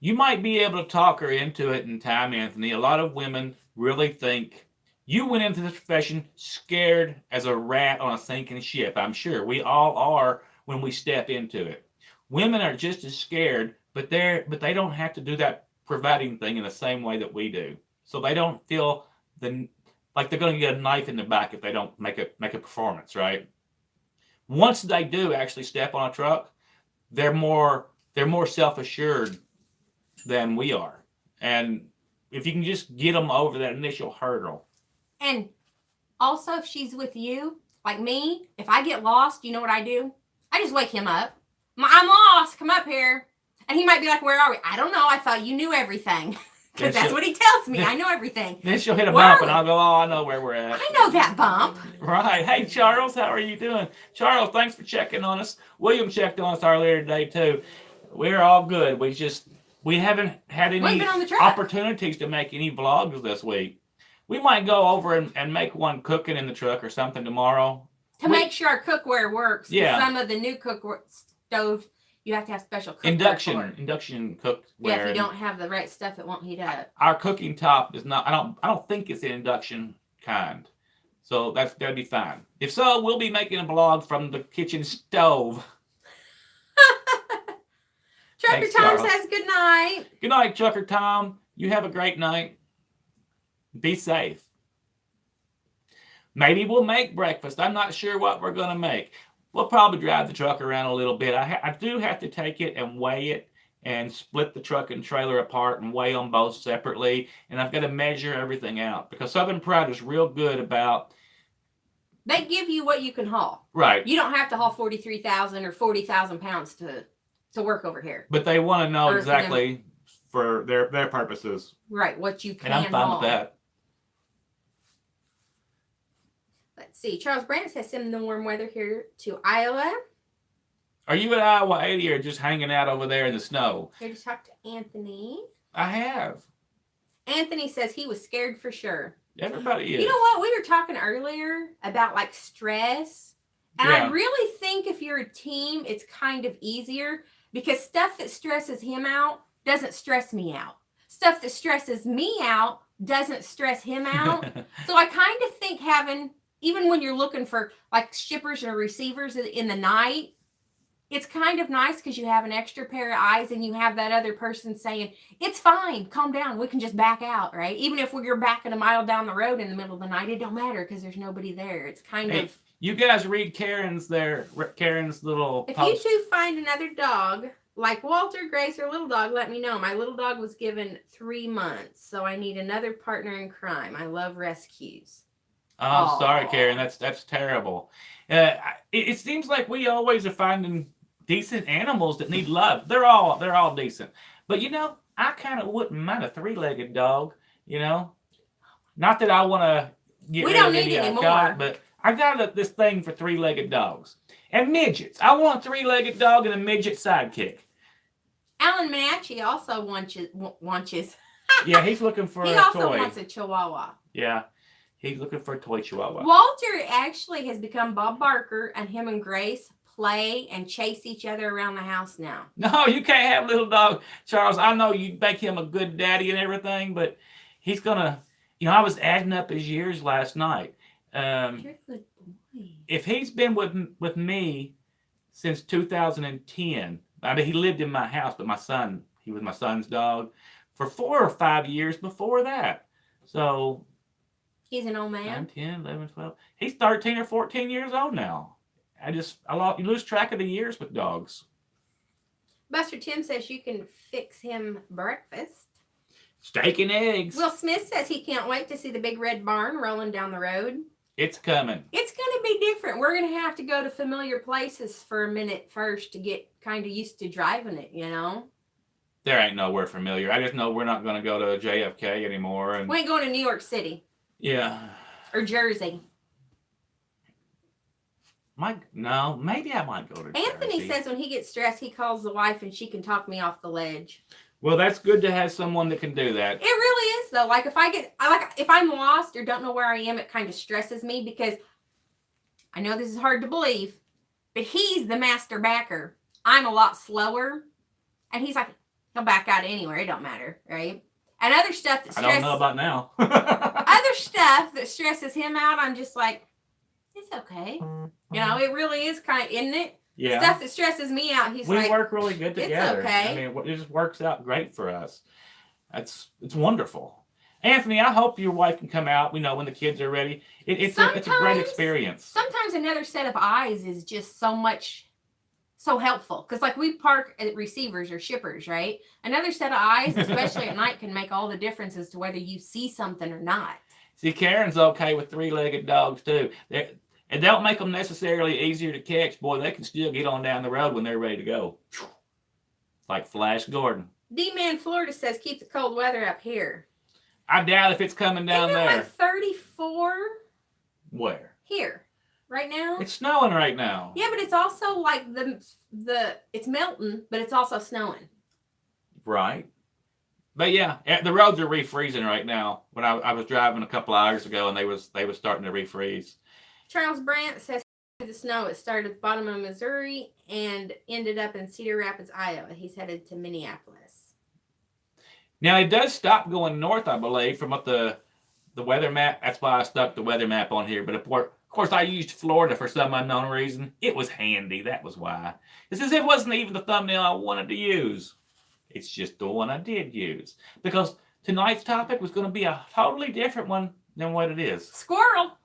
Speaker 2: You might be able to talk her into it in time, Anthony. A lot of women really think you went into this profession scared as a rat on a sinking ship. I'm sure we all are when we step into it. Women are just as scared, but they don't have to do that providing thing in the same way that we do. So they don't feel like they're going to get a knife in the back if they don't make a performance, right? Once they do actually step on a truck, they're more self-assured than we are. And if you can just get them over that initial hurdle.
Speaker 1: And also, if she's with you, like me, if I get lost, you know what I do? I just wake him up. I'm lost. Come up here. And he might be like, where are we? I don't know. I thought you knew everything. Because that's what he tells me. I know everything.
Speaker 2: Then she'll hit a bump and I'll go, oh, I know where we're at.
Speaker 1: I know that bump.
Speaker 2: Right. Hey, Charles, how are you doing? Charles, thanks for checking on us. William checked on us earlier today, too. We're all good. We haven't had any opportunities to make any vlogs this week. We might go over and make one cooking in the truck or something tomorrow.
Speaker 1: To make sure our cookware works.
Speaker 2: Yeah.
Speaker 1: Some of the new cookware stoves, you have to have special cookware.
Speaker 2: Induction cookware.
Speaker 1: Yeah, if you don't have the right stuff, it won't heat up.
Speaker 2: Our cooking top is not. I don't think it's the induction kind, so that'd be fine. If so, we'll be making a vlog from the kitchen stove.
Speaker 1: Trucker Tom says good night.
Speaker 2: Good night, Trucker Tom. You have a great night. Be safe. Maybe we'll make breakfast. I'm not sure what we're gonna make. We'll probably drive the truck around a little bit. I do have to take it and weigh it and split the truck and trailer apart and weigh them both separately. And I've got to measure everything out because Southern Pride is real good about.
Speaker 1: They give you what you can haul.
Speaker 2: Right.
Speaker 1: You don't have to haul 43,000 or 40,000 pounds to work over here.
Speaker 2: But they want to know exactly for their purposes.
Speaker 1: Right. What you can
Speaker 2: haul. And I'm fine with that.
Speaker 1: Let's see. Charles Brandon says send the warm weather here to Iowa.
Speaker 2: Are you at Iowa 80 or just hanging out over there in the snow?
Speaker 1: Here to talk to Anthony.
Speaker 2: I have.
Speaker 1: Anthony says he was scared for sure.
Speaker 2: Everybody is.
Speaker 1: You know what? We were talking earlier about like stress. And I really think if you're a team, it's kind of easier because stuff that stresses him out doesn't stress me out. Stuff that stresses me out doesn't stress him out. So I kind of think having, even when you're looking for like shippers or receivers in the night, it's kind of nice because you have an extra pair of eyes and you have that other person saying, it's fine, calm down, we can just back out, right? Even if you're backing a mile down the road in the middle of the night, it don't matter because there's nobody there. It's kind of...
Speaker 2: You guys read Karen's little
Speaker 1: If
Speaker 2: post.
Speaker 1: you two find another dog, like Walter, Grace, or Little Dog, let me know. My little dog was given 3 months, so I need another partner in crime. I love rescues.
Speaker 2: Oh, sorry, Karen. That's terrible. It seems like we always are finding decent animals that need love. They're all decent. But I kind of wouldn't mind a 3-legged dog. Not that I want to get rid of any I got, but I got this thing for 3-legged dogs and midgets. I want a 3-legged dog and a midget sidekick.
Speaker 1: Alan Manatchi also wants.
Speaker 2: Yeah, he's looking for a toy.
Speaker 1: He also wants a Chihuahua.
Speaker 2: Yeah. He's looking for a toy Chihuahua.
Speaker 1: Walter actually has become Bob Barker, and him and Grace play and chase each other around the house now.
Speaker 2: No, you can't have little dog, Charles. I know you make him a good daddy and everything, but he's gonna. I was adding up his years last night.
Speaker 1: You're a good boy.
Speaker 2: If he's been with me since 2010, I mean he lived in my house, but he was my son's dog for 4 or 5 years before that. So.
Speaker 1: He's an old man.
Speaker 2: 9, 10, 11, 12. He's 13 or 14 years old now. You lose track of the years with dogs.
Speaker 1: Buster Tim says you can fix him breakfast.
Speaker 2: Steak and eggs.
Speaker 1: Will Smith says he can't wait to see the big red barn rolling down the road.
Speaker 2: It's coming.
Speaker 1: It's going to be different. We're going to have to go to familiar places for a minute first to get kind of used to driving it,
Speaker 2: There ain't nowhere familiar. I just know we're not going to go to JFK anymore.
Speaker 1: We ain't going to New York City.
Speaker 2: Yeah.
Speaker 1: Or Jersey.
Speaker 2: Maybe I might go to
Speaker 1: Anthony
Speaker 2: Jersey.
Speaker 1: says when he gets stressed, he calls the wife and she can talk me off the ledge.
Speaker 2: Well, that's good to have someone that can do that.
Speaker 1: It really is, though. Like if I'm lost or don't know where I am, it kind of stresses me because I know this is hard to believe, but he's the master backer. I'm a lot slower, and he's like, he'll back out anywhere. It don't matter, right? And other stuff that
Speaker 2: I don't know about now.
Speaker 1: Other stuff that stresses him out, I'm just like, it's okay. It really is isn't it?
Speaker 2: Yeah.
Speaker 1: Stuff that stresses me out, we
Speaker 2: work really good together.
Speaker 1: It's okay.
Speaker 2: I mean, it just works out great for us. It's wonderful. Anthony, I hope your wife can come out, when the kids are ready. It's a great experience.
Speaker 1: Sometimes another set of eyes is just so helpful. Because like we park at receivers or shippers, right? Another set of eyes, especially at night, can make all the difference as to whether you see something or not.
Speaker 2: See, Karen's okay with 3-legged dogs too. And don't make them necessarily easier to catch. Boy, they can still get on down the road when they're ready to go. Like Flash Gordon.
Speaker 1: D-Man Florida says keep the cold weather up here.
Speaker 2: I doubt if it's coming down
Speaker 1: Isn't it
Speaker 2: there.
Speaker 1: like 34?
Speaker 2: Where?
Speaker 1: Here. Right now?
Speaker 2: It's snowing right now.
Speaker 1: Yeah, but it's also like it's melting, but it's also snowing.
Speaker 2: Right. But yeah, the roads are refreezing right now. When I was driving a couple hours ago, and they was starting to refreeze.
Speaker 1: Charles Brandt says the snow. It started at the bottom of Missouri and ended up in Cedar Rapids, Iowa. He's headed to Minneapolis.
Speaker 2: Now it does stop going north, I believe, from what the weather map. That's why I stuck the weather map on here. But of course, I used Florida for some unknown reason. It was handy. That was why. It's as if it wasn't even the thumbnail I wanted to use. It's just the one I did use. Because tonight's topic was going to be a totally different one than what it is.
Speaker 1: Squirrel!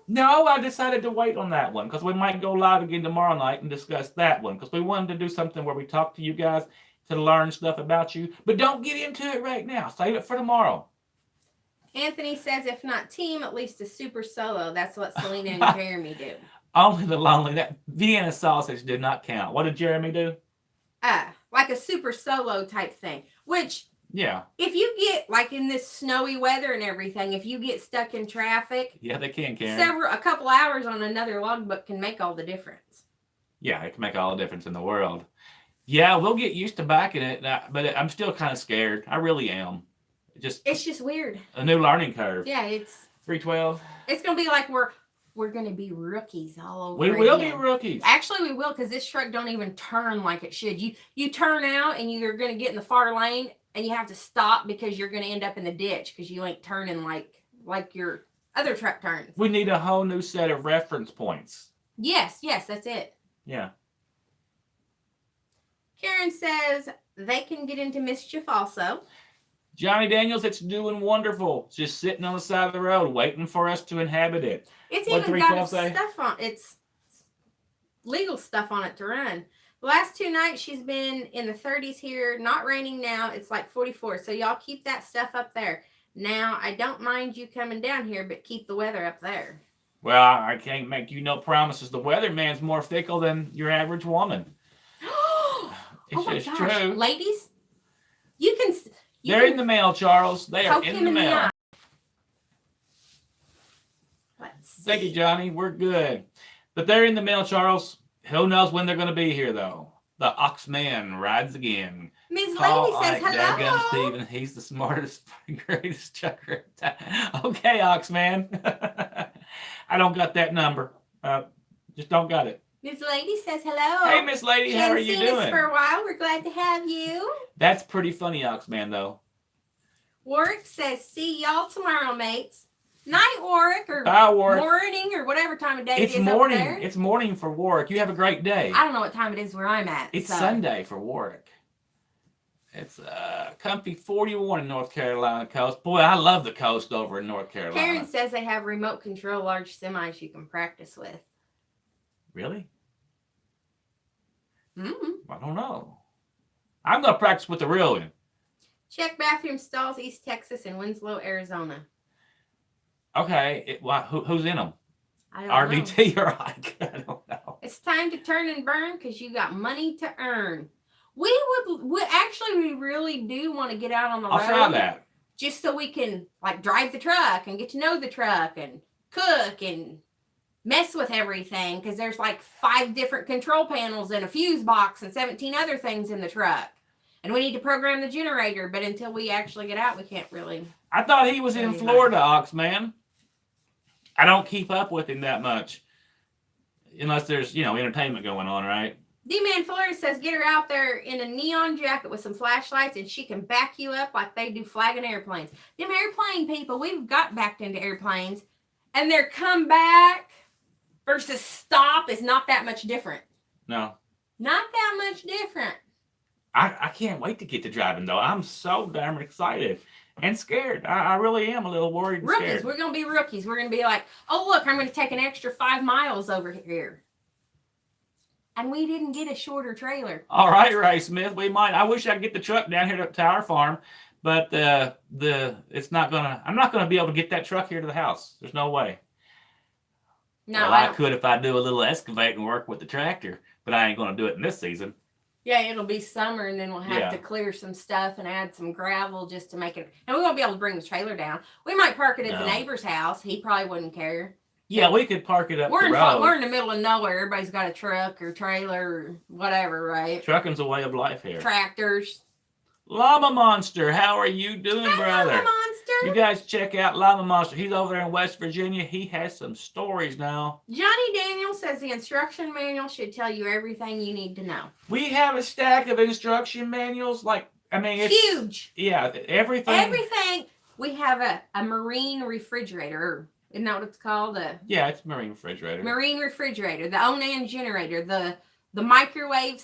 Speaker 2: No, I decided to wait on that one because we might go live again tomorrow night and discuss that one because we wanted to do something where we talk to you guys to learn stuff about you. But don't get into it right now. Save it for tomorrow.
Speaker 1: Anthony says if not team, at least a super solo. That's what Selena and Jeremy do.
Speaker 2: Only the lonely. That Vienna sausage did not count. What did Jeremy do?
Speaker 1: Like a super solo type thing. Which,
Speaker 2: yeah,
Speaker 1: if you get, like in this snowy weather and everything, if you get stuck in traffic,
Speaker 2: yeah, they can, Karen.
Speaker 1: A couple hours on another logbook can make all the difference.
Speaker 2: Yeah, it can make all the difference in the world. Yeah, we'll get used to backing it, but I'm still kind of scared. I really am. It's just
Speaker 1: weird.
Speaker 2: A new learning curve.
Speaker 1: Yeah, it's
Speaker 2: 312.
Speaker 1: It's gonna be like we're gonna be rookies all over.
Speaker 2: We will be rookies.
Speaker 1: Actually, we will, because this truck don't even turn like it should. You turn out and you're gonna get in the far lane and you have to stop because you're gonna end up in the ditch because you ain't turning like your other truck turns.
Speaker 2: We need a whole new set of reference points.
Speaker 1: Yes, that's it.
Speaker 2: Yeah.
Speaker 1: Karen says they can get into mischief also.
Speaker 2: Johnny Daniels, it's doing wonderful. It's just sitting on the side of the road waiting for us to inhabit it.
Speaker 1: It's even got stuff on it's legal stuff on it to run. The last 2 nights she's been in the 30s here, not raining now. It's like 44. So y'all keep that stuff up there. Now, I don't mind you coming down here, but keep the weather up there.
Speaker 2: Well, I can't make you no promises. The weatherman's more fickle than your average woman.
Speaker 1: Oh my gosh. True. Ladies,
Speaker 2: they're in the mail, Charles. They are in the mail. Thank you, Johnny. We're good. But they're in the mail, Charles. Who knows when they're going to be here, though? The Oxman rides again.
Speaker 1: Miss Lady says hello.
Speaker 2: Steven. He's the smartest, greatest trucker. Okay, Oxman. I don't got that number. Just don't got it.
Speaker 1: Miss Lady says hello.
Speaker 2: Hey, Miss Lady, how are you doing?
Speaker 1: Seen us for a while. We're glad to have you.
Speaker 2: That's pretty funny, Oxman, though.
Speaker 1: Warwick says, see y'all tomorrow, mates. Night, Warwick, or
Speaker 2: bye, Warwick.
Speaker 1: Morning, or whatever time of day
Speaker 2: it's
Speaker 1: it is
Speaker 2: morning.
Speaker 1: Over there.
Speaker 2: It's morning for Warwick. You have a great day.
Speaker 1: I don't know what time it is where I'm at.
Speaker 2: It's Sunday for Warwick. It's comfy 41 in North Carolina coast. Boy, I love the coast over in North Carolina.
Speaker 1: Karen says they have remote control large semis you can practice with.
Speaker 2: Really?
Speaker 1: Mm-hmm.
Speaker 2: I don't know. I'm going to practice with the real one.
Speaker 1: Check bathroom stalls, East Texas and Winslow, Arizona.
Speaker 2: Okay. Who's in them?
Speaker 1: I don't know.
Speaker 2: RBT or Ike? I don't know.
Speaker 1: It's time to turn and burn because you got money to earn. We really do want to get out on the road.
Speaker 2: I'll try that.
Speaker 1: Just so we can drive the truck and get to know the truck and cook and mess with everything, because there's 5 different control panels and a fuse box and 17 other things in the truck. And we need to program the generator, but until we actually get out, we can't really.
Speaker 2: I thought he was in Florida, Oxman. I don't keep up with him that much. Unless there's, entertainment going on, right?
Speaker 1: D-Man Florida says get her out there in a neon jacket with some flashlights and she can back you up like they do flagging airplanes. Them airplane people, we've got backed into airplanes, and their comeback versus stop is not that much different.
Speaker 2: No.
Speaker 1: Not that much different.
Speaker 2: I can't wait to get to driving, though. I'm so damn excited and scared. I really am a little worried and
Speaker 1: rookies.
Speaker 2: Scared.
Speaker 1: We're going to be rookies. We're going to be like, oh, look, I'm going to take an extra 5 miles over here. And we didn't get a shorter trailer.
Speaker 2: All right, Ray Smith. We might. I wish I could get the truck down here to our farm, but it's not going to. I'm not going to be able to get that truck here to the house. There's no way.
Speaker 1: No,
Speaker 2: well, I could if I do a little excavating work with the tractor, but I ain't going to do it in this season.
Speaker 1: Yeah, it'll be summer, and then we'll have to clear some stuff and add some gravel just to make it. And we won't be able to bring the trailer down. We might park it at the neighbor's house. He probably wouldn't care.
Speaker 2: Yeah, we could park it up the road.
Speaker 1: We're in the middle of nowhere. Everybody's got a truck or trailer or whatever, right?
Speaker 2: Trucking's a way of life here.
Speaker 1: Tractors.
Speaker 2: Llama Monster, how are you doing, brother?
Speaker 1: Llama Monster.
Speaker 2: You guys check out Llama Monster. He's over there in West Virginia. He has some stories now.
Speaker 1: Johnny Daniel says the instruction manual should tell you everything you need to know.
Speaker 2: We have a stack of instruction manuals. It's
Speaker 1: huge.
Speaker 2: Yeah, everything.
Speaker 1: Everything. We have a marine refrigerator. Isn't that what it's called?
Speaker 2: Yeah, it's a marine refrigerator.
Speaker 1: Marine refrigerator. The Onan generator. The microwave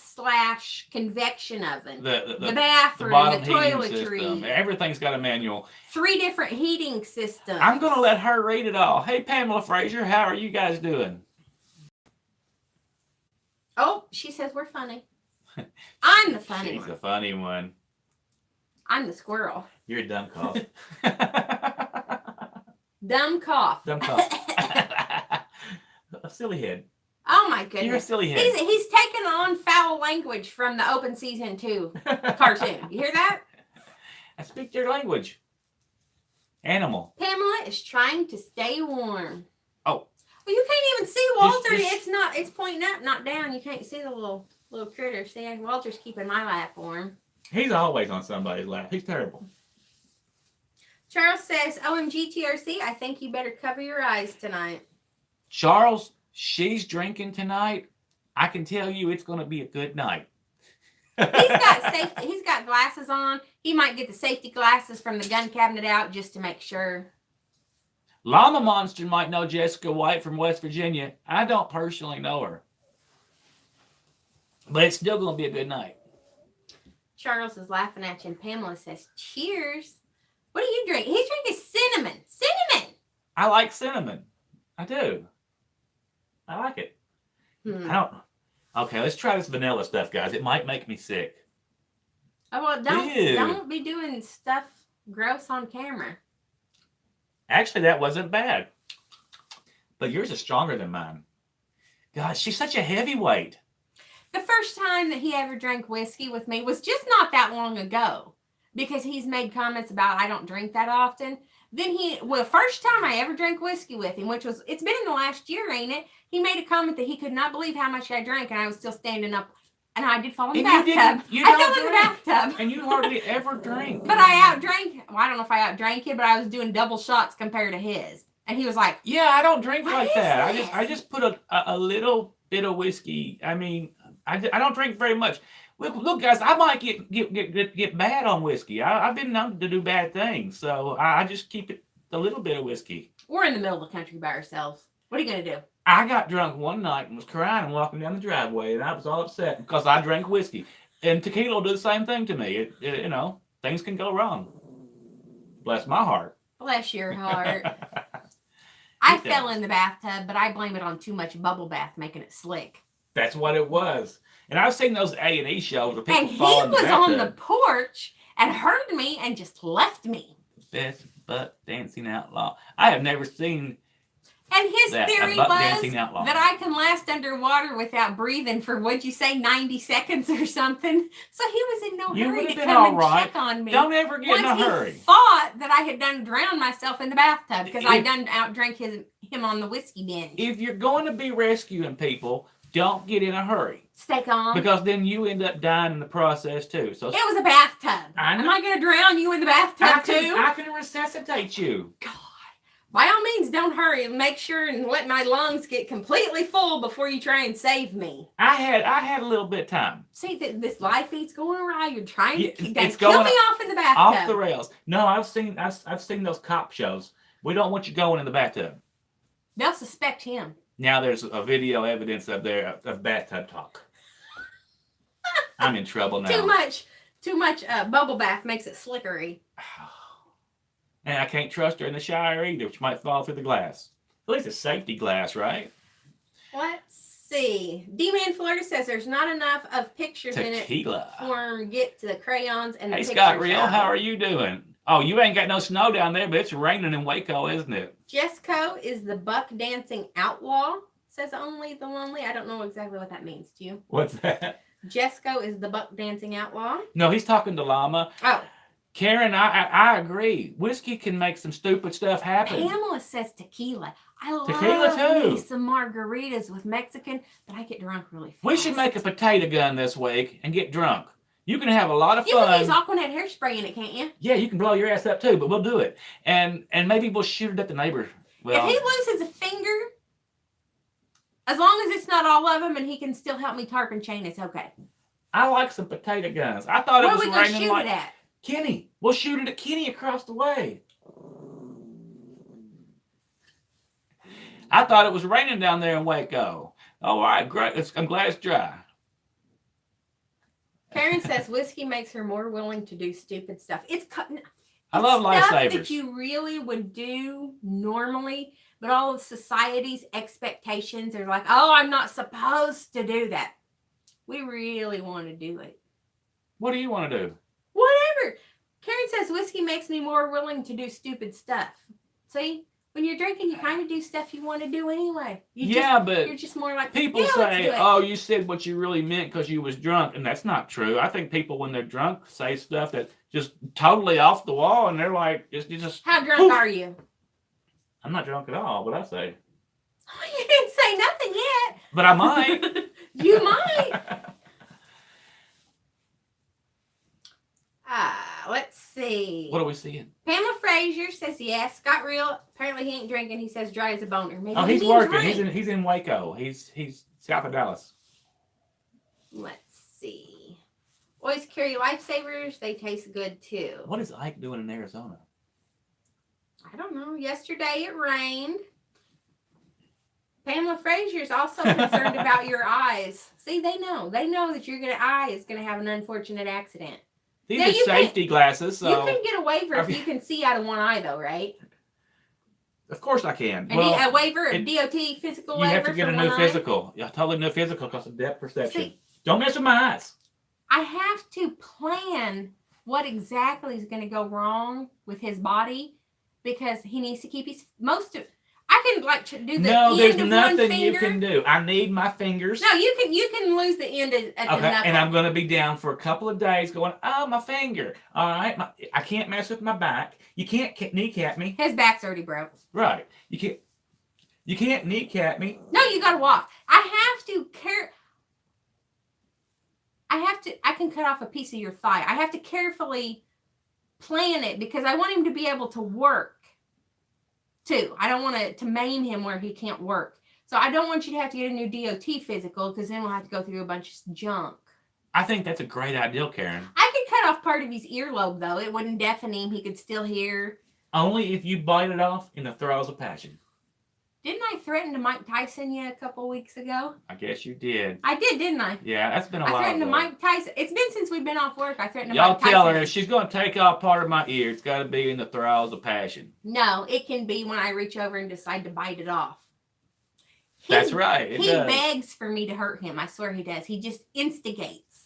Speaker 1: / convection oven, the bathroom, the toiletry.
Speaker 2: Everything's got a manual.
Speaker 1: 3 different heating systems.
Speaker 2: I'm going to let her read it all. Hey, Pamela Fraser, how are you guys doing?
Speaker 1: Oh, she says we're funny. I'm the funny one.
Speaker 2: She's the funny one.
Speaker 1: I'm the squirrel.
Speaker 2: You're a dumb cough.
Speaker 1: Dumb cough.
Speaker 2: Dumb cough. A silly head.
Speaker 1: Oh my goodness.
Speaker 2: You're a silly head.
Speaker 1: He's taken on foul language from the Open Season 2 cartoon. You hear that?
Speaker 2: I speak their language. Animal.
Speaker 1: Pamela is trying to stay warm.
Speaker 2: Oh.
Speaker 1: Well, you can't even see Walter. It's pointing up, not down. You can't see the little critter. See, Walter's keeping my lap warm.
Speaker 2: He's always on somebody's lap. He's terrible.
Speaker 1: Charles says, OMG TRC, I think you better cover your eyes tonight.
Speaker 2: Charles, she's drinking tonight. I can tell you it's going to be a good night.
Speaker 1: He's got glasses on. He might get the safety glasses from the gun cabinet out just to make sure.
Speaker 2: Llama Monster might know Jessica White from West Virginia. I don't personally know her. But it's still going to be a good night.
Speaker 1: Charles is laughing at you, and Pamela says, cheers. What do you drink? He's drinking cinnamon. Cinnamon!
Speaker 2: I like cinnamon. I do. I like it. I don't. Okay, let's try this vanilla stuff, guys. It might make me sick.
Speaker 1: Oh, well, don't be doing stuff gross on camera.
Speaker 2: Actually, that wasn't bad. But yours is stronger than mine. God, she's such a heavyweight.
Speaker 1: The first time that he ever drank whiskey with me was just not that long ago. Because he's made comments about I don't drink that often. Then the first time I ever drank whiskey with him, it's been in the last year, ain't it? He made a comment that he could not believe how much I drank, and I was still standing up, and I did fall in the bathtub. I fell in the bathtub.
Speaker 2: And you hardly ever drink.
Speaker 1: But I outdrank, well, I don't know if I outdrank it, but I was doing double shots compared to his. And he was like,
Speaker 2: yeah, I don't drink like that.
Speaker 1: This?
Speaker 2: I just put a little bit of whiskey. I mean, I don't drink very much. Look, guys, I might get bad on whiskey. I've been known to do bad things, so I just keep it a little bit of whiskey.
Speaker 1: We're in the middle of the country by ourselves. What are you going to do?
Speaker 2: I got drunk one night and was crying and walking down the driveway, and I was all upset because I drank whiskey. And tequila will do the same thing to me. Things can go wrong. Bless my heart.
Speaker 1: Bless your heart. I fell in the bathtub, but I blame it on too much bubble bath making it slick.
Speaker 2: That's what it was. And I've seen those A&E shows where people fall in the bathtub.
Speaker 1: And he was on the porch and heard me and just left me.
Speaker 2: Best butt dancing outlaw. I have never seen.
Speaker 1: And his theory was that I can last underwater without breathing for, what'd you say, 90 seconds or something? So he was in no hurry to come and check on me.
Speaker 2: Don't ever get in a hurry.
Speaker 1: He thought that I had done drowned myself in the bathtub because I done outdrank him on the whiskey binge.
Speaker 2: If you're going to be rescuing people, don't get in a hurry.
Speaker 1: Stay calm.
Speaker 2: Because then you end up dying in the process too. So
Speaker 1: it was a bathtub. Am I going to drown you in the bathtub too?
Speaker 2: I can resuscitate you.
Speaker 1: God. By all means, don't hurry and make sure and let my lungs get completely full before you try and save me.
Speaker 2: I had a little bit of time.
Speaker 1: See, this life feed's going awry. You're trying to kill me off in the bathtub.
Speaker 2: Off the rails. No, I've seen those cop shows. We don't want you going in the bathtub.
Speaker 1: They'll suspect him.
Speaker 2: Now there's a video evidence up there of bathtub talk. I'm in trouble now.
Speaker 1: Too much bubble bath makes it slickery.
Speaker 2: And I can't trust her in the shower either, which might fall through the glass. At least a safety glass, right?
Speaker 1: Let's see. D-Man Florida says there's not enough of pictures in it for get to the crayons and the pictures.
Speaker 2: Hey, Scott Real, how are you doing? Oh, you ain't got no snow down there, but it's raining in Waco, isn't it?
Speaker 1: Jesco is the buck dancing outlaw, says only the lonely. I don't know exactly what that means. Do you?
Speaker 2: What's that?
Speaker 1: Jesco is the buck dancing outlaw.
Speaker 2: No, he's talking to Llama.
Speaker 1: Oh.
Speaker 2: Karen, I agree. Whiskey can make some stupid stuff happen.
Speaker 1: Pamela says tequila. I
Speaker 2: Tequila
Speaker 1: love
Speaker 2: too.
Speaker 1: me some margaritas with Mexican, but I get drunk really fast.
Speaker 2: We should make a potato gun this week and get drunk. You can have a lot of fun.
Speaker 1: You can use Aquanet hairspray in it, can't you?
Speaker 2: Yeah, you can blow your ass up too, but we'll do it. And maybe we'll shoot it at the neighbor. Well,
Speaker 1: if he loses a finger, as long as it's not all of them and he can still help me tarp and chain, it's okay.
Speaker 2: I like some potato guns. I thought it was raining.
Speaker 1: Where are we going to shoot it at?
Speaker 2: Kenny. We'll shoot it at Kenny across the way. I thought it was raining down there in Waco. All right, great. I'm glad it's dry.
Speaker 1: Karen says whiskey makes her more willing to do stupid stuff.
Speaker 2: I love
Speaker 1: stuff
Speaker 2: lifesavers
Speaker 1: that you really would do normally, but all of society's expectations are like, oh, I'm not supposed to do that. We really want to do it.
Speaker 2: What do you want to do?
Speaker 1: Whatever. Karen says whiskey makes me more willing to do stupid stuff. See? When you're drinking, you kind of do stuff you want to do anyway.
Speaker 2: But
Speaker 1: you're just more like,
Speaker 2: people say, oh, you said what you really meant because you was drunk, and that's not true. I think people, when they're drunk, say stuff that just totally off the wall, and they're like, you just.
Speaker 1: How drunk are you?
Speaker 2: I'm not drunk at all, but I say.
Speaker 1: You didn't say nothing yet.
Speaker 2: But I might.
Speaker 1: You might. Let's see.
Speaker 2: What are we seeing?
Speaker 1: Pamela Frazier says yes. Scott Real, apparently he ain't drinking. He says dry as a boner. Maybe
Speaker 2: he's working. He's in Waco. He's south of Dallas.
Speaker 1: Let's see. Always carry lifesavers. They taste good too.
Speaker 2: What is Ike doing in Arizona?
Speaker 1: I don't know. Yesterday it rained. Pamela Frazier is also concerned about your eyes. See, they know. They know that your eye is going to have an unfortunate accident.
Speaker 2: These are safety glasses. So
Speaker 1: you can get a waiver if you can see out of one eye, though, right?
Speaker 2: Of course I can.
Speaker 1: A waiver, a DOT physical waiver.
Speaker 2: You have to get a new physical. Yeah, totally new physical because of depth perception.
Speaker 1: See,
Speaker 2: don't mess with my eyes.
Speaker 1: I have to plan what exactly is going to go wrong with his body because he needs to keep his I can do the end of
Speaker 2: there's
Speaker 1: one
Speaker 2: nothing
Speaker 1: finger.
Speaker 2: you can do. I need my fingers.
Speaker 1: No, you can lose the end at the knuckle.
Speaker 2: And I'm going to be down for a couple of days going, oh, my finger. All right. I can't mess with my back. You can't kneecap me.
Speaker 1: His back's already broke.
Speaker 2: Right. You can't kneecap me.
Speaker 1: No, you got to walk. I can cut off a piece of your thigh. I have to carefully plan it because I want him to be able to work. Too. I don't want to maim him where he can't work. So I don't want you to have to get a new DOT physical because then we'll have to go through a bunch of junk.
Speaker 2: I think that's a great idea, Karen.
Speaker 1: I could cut off part of his earlobe, though. It wouldn't deafen him. He could still hear.
Speaker 2: Only if you bite it off in the throes of passion.
Speaker 1: Didn't I threaten to Mike Tyson you a couple weeks ago?
Speaker 2: I guess you did.
Speaker 1: I did, didn't I?
Speaker 2: Yeah, that's been a while.
Speaker 1: I threatened to Mike Tyson. It's been since we've been off work. I threatened to
Speaker 2: Y'all
Speaker 1: Mike Tyson.
Speaker 2: tell her if she's going to take off part of my ear, it's got to be in the throes of passion.
Speaker 1: No, it can be when I reach over and decide to bite it off.
Speaker 2: That's right.
Speaker 1: He begs for me to hurt him. I swear he does. He just instigates.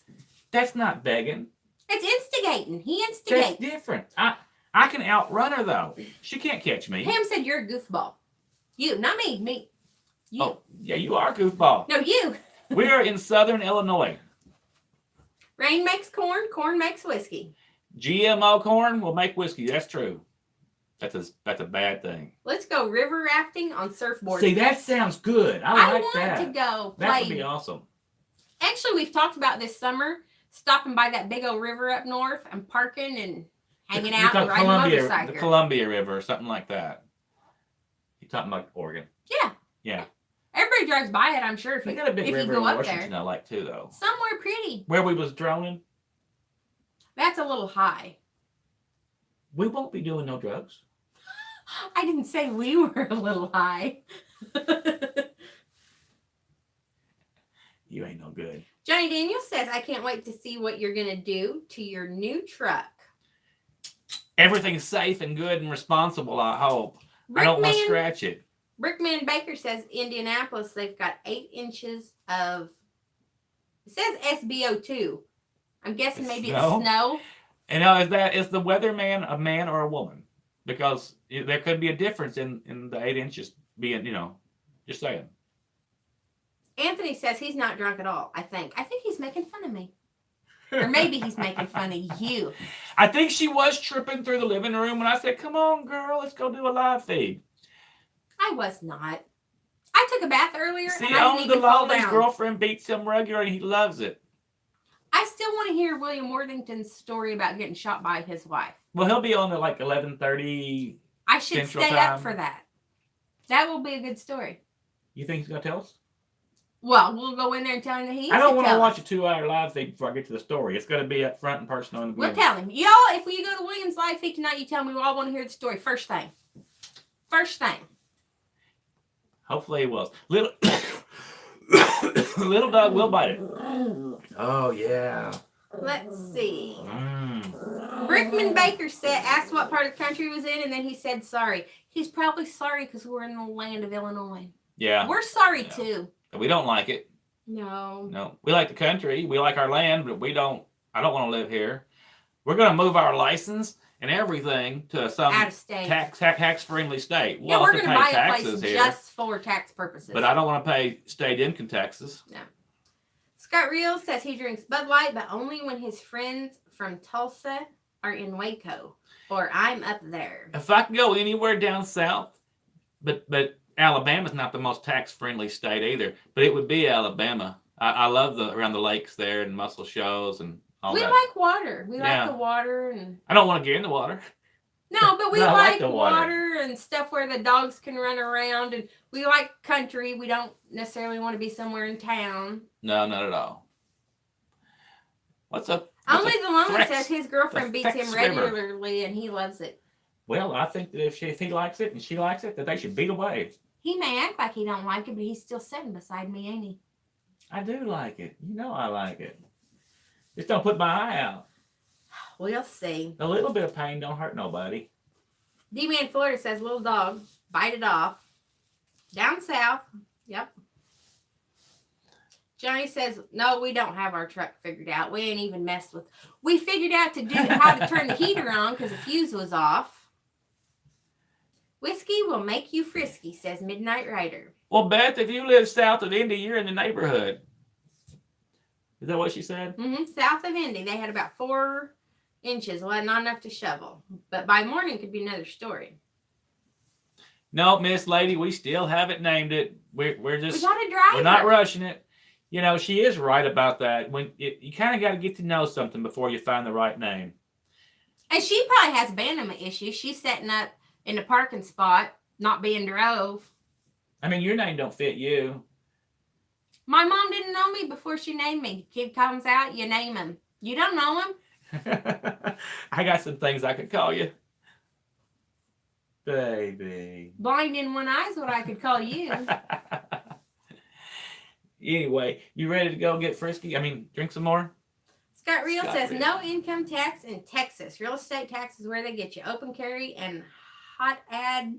Speaker 2: That's not begging.
Speaker 1: It's instigating. He instigates.
Speaker 2: That's different. I can outrun her, though. She can't catch me.
Speaker 1: Pam said you're a goofball. You, not me. Me. You.
Speaker 2: Oh, yeah, you are a goofball.
Speaker 1: No, you.
Speaker 2: We are in Southern Illinois.
Speaker 1: Rain makes corn. Corn makes whiskey.
Speaker 2: GMO corn will make whiskey. That's true. That's a bad thing.
Speaker 1: Let's go river rafting on surfboards.
Speaker 2: See, that sounds good. I want
Speaker 1: to go play.
Speaker 2: That would be awesome.
Speaker 1: Actually, we've talked about this summer stopping by that big old river up north and parking and hanging out and riding motorcycles.
Speaker 2: The Columbia River or something like that. You're talking about Oregon.
Speaker 1: Yeah.
Speaker 2: Yeah.
Speaker 1: Everybody drives by it, I'm sure. If
Speaker 2: they
Speaker 1: you,
Speaker 2: got a big
Speaker 1: if
Speaker 2: river
Speaker 1: you go
Speaker 2: in
Speaker 1: up
Speaker 2: Washington
Speaker 1: there.
Speaker 2: I like too, though.
Speaker 1: Somewhere pretty.
Speaker 2: Where we was droning.
Speaker 1: That's a little high.
Speaker 2: We won't be doing no drugs.
Speaker 1: I didn't say we were a little high.
Speaker 2: You ain't no good.
Speaker 1: Johnny Daniel says, I can't wait to see what you're going to do to your new truck.
Speaker 2: Everything's safe and good and responsible, I hope. I don't want to scratch it.
Speaker 1: Brickman Baker says Indianapolis, they've got 8 inches of, it says SBO2. I'm guessing maybe it's snow.
Speaker 2: And is the weatherman a man or a woman? Because there could be a difference in the 8 inches being, just saying.
Speaker 1: Anthony says he's not drunk at all, I think. I think he's making fun of me. Or maybe he's making fun of you.
Speaker 2: I think she was tripping through the living room when I said, come on, girl, let's go do a live feed.
Speaker 1: I was not. I took a bath earlier
Speaker 2: See,
Speaker 1: and I didn't even fall down.
Speaker 2: His girlfriend beats him regularly and he loves it.
Speaker 1: I still want to hear William Worthington's story about getting shot by his wife.
Speaker 2: Well, he'll be on at like 11:30.
Speaker 1: I should
Speaker 2: Central
Speaker 1: stay
Speaker 2: time.
Speaker 1: up for that. That will be a good story.
Speaker 2: You think he's going to tell us?
Speaker 1: Well, we'll go in there and tell him that he.
Speaker 2: I don't want to watch a 2-hour live feed before I get to the story. It's going to be up front and personal. In the
Speaker 1: we'll tell him. Y'all, if we go to William's live feed tonight, you tell me we all want to hear the story. First thing.
Speaker 2: Hopefully he will. Little dog will bite it. Oh, yeah.
Speaker 1: Let's see. Brickman Baker asked what part of the country he was in, and then he said sorry. He's probably sorry because we're in the land of Illinois.
Speaker 2: Yeah.
Speaker 1: We're sorry, too.
Speaker 2: We don't like it.
Speaker 1: No.
Speaker 2: We like the country. We like our land, but I don't want to live here. We're going to move our license and everything to some
Speaker 1: out of state
Speaker 2: tax-friendly state.
Speaker 1: Yeah, we're going to buy a place here, just for tax purposes.
Speaker 2: But I don't want to pay state income taxes.
Speaker 1: No. Scott Reel says he drinks Bud Light, but only when his friends from Tulsa are in Waco, or I'm up there.
Speaker 2: If I could go anywhere down south, but Alabama's not the most tax-friendly state either, but it would be Alabama. I love around the lakes there and Muscle Shoals and all that.
Speaker 1: We like water. We like the water. And
Speaker 2: I don't want to get in the water.
Speaker 1: No, but we like water and stuff where the dogs can run around, and we like country. We don't necessarily want to be somewhere in town.
Speaker 2: No, not at all. What's up?
Speaker 1: Only the Lonely says his girlfriend beats him regularly, and he loves it.
Speaker 2: Well, I think that if he likes it and she likes it, that they should beat away.
Speaker 1: He may act like he don't like it, but he's still sitting beside me, ain't he?
Speaker 2: I do like it. You know I like it. Just don't put my eye out.
Speaker 1: We'll see.
Speaker 2: A little bit of pain don't hurt nobody.
Speaker 1: D-Man Florida says, little dog, bite it off. Down south. Yep. Johnny says, no, we don't have our truck figured out. We ain't even messed with. We figured out how to turn the heater on because the fuse was off. Whiskey will make you frisky, says Midnight Rider.
Speaker 2: Well, Beth, if you live south of Indy, you're in the neighborhood. Is that what she said?
Speaker 1: Mm-hmm. South of Indy, they had about 4 inches. Well, not enough to shovel. But by morning could be another story.
Speaker 2: No, Miss Lady, we still haven't named it. We're just.
Speaker 1: We got a driver.
Speaker 2: We're not rushing it. You know, she is right about that. You kind of got to get to know something before you find the right name.
Speaker 1: And she probably has abandonment issues. She's setting up in the parking spot, not being drove.
Speaker 2: I mean, your name don't fit you.
Speaker 1: My mom didn't know me before she named me. Kid comes out, you name him. You don't know him.
Speaker 2: I got some things I could call you. Baby.
Speaker 1: Blind in one eye is what I could call you.
Speaker 2: Anyway, you ready to go get frisky? I mean, drink some more?
Speaker 1: Scott Reel says, no income tax in Texas. Real estate tax is where they get you. Open carry and hot ad.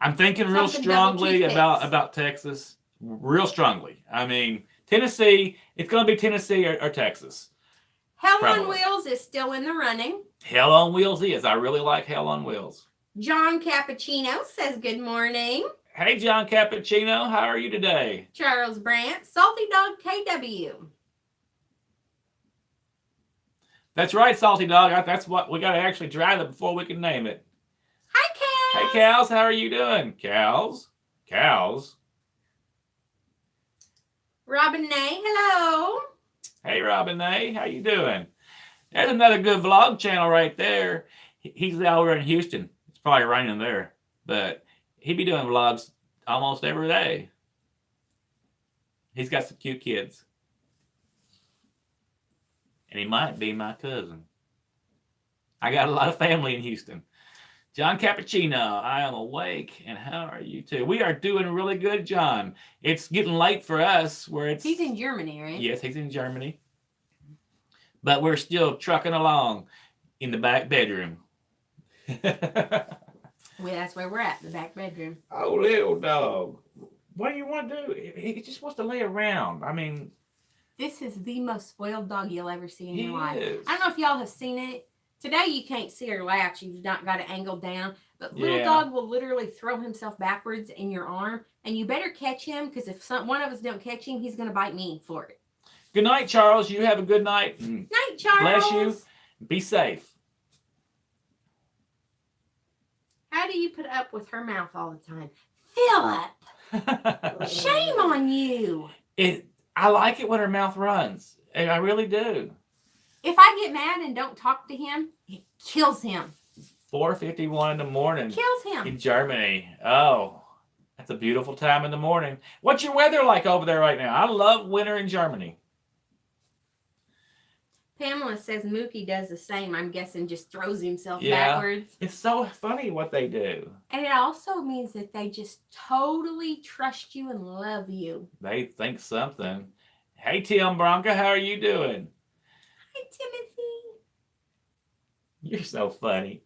Speaker 2: I'm thinking real strongly about Texas. Real strongly. I mean, Tennessee, it's going to be Tennessee or Texas.
Speaker 1: Hell on Wheels is still in the running.
Speaker 2: Hell on Wheels is. I really like Hell on Wheels.
Speaker 1: John Cappuccino says good morning.
Speaker 2: Hey, John Cappuccino. How are you today?
Speaker 1: Charles Brandt. Salty Dog KW.
Speaker 2: That's right, Salty Dog. That's what we got to actually drive it before we can name it.
Speaker 1: Hi, Cows.
Speaker 2: Hey, Cows. How are you doing? Cows.
Speaker 1: Robin Nay. Hello.
Speaker 2: Hey, Robin Nay. How you doing? There's another good vlog channel right there. He's over in Houston. It's probably raining there, but he be doing vlogs almost every day. He's got some cute kids. And he might be my cousin. I got a lot of family in Houston. John Cappuccino, I am awake. And how are you too? We are doing really good, John. It's getting late for us.
Speaker 1: He's in Germany, right?
Speaker 2: Yes, he's in Germany. But we're still trucking along in the back bedroom.
Speaker 1: Well, that's where we're at, the back bedroom.
Speaker 2: Oh, little dog. What do you want to do? He just wants to lay around. I mean...
Speaker 1: This is the most spoiled dog you'll ever see in your life.
Speaker 2: Is.
Speaker 1: I don't know if y'all have seen it. Today you can't see her latch. You've not got it angled down. But little dog will literally throw himself backwards in your arm, and you better catch him, because if one of us don't catch him, he's going to bite me for it.
Speaker 2: Good night, Charles. You have a good night.
Speaker 1: Night, Charles.
Speaker 2: Bless you. Be safe.
Speaker 1: How do you put up with her mouth all the time? Philip! Shame on you.
Speaker 2: I like it when her mouth runs. I really do.
Speaker 1: If I get mad and don't talk to him, it kills him.
Speaker 2: 4:51 in the morning.
Speaker 1: Kills him.
Speaker 2: In Germany. Oh, that's a beautiful time in the morning. What's your weather like over there right now? I love winter in Germany.
Speaker 1: Pamela says Mookie does the same. I'm guessing just throws himself backwards.
Speaker 2: It's so funny what they do.
Speaker 1: And it also means that they just totally trust you and love you.
Speaker 2: They think something. Hey, Tim Bronca, how are you doing?
Speaker 1: Hi, Timothy.
Speaker 2: You're so funny.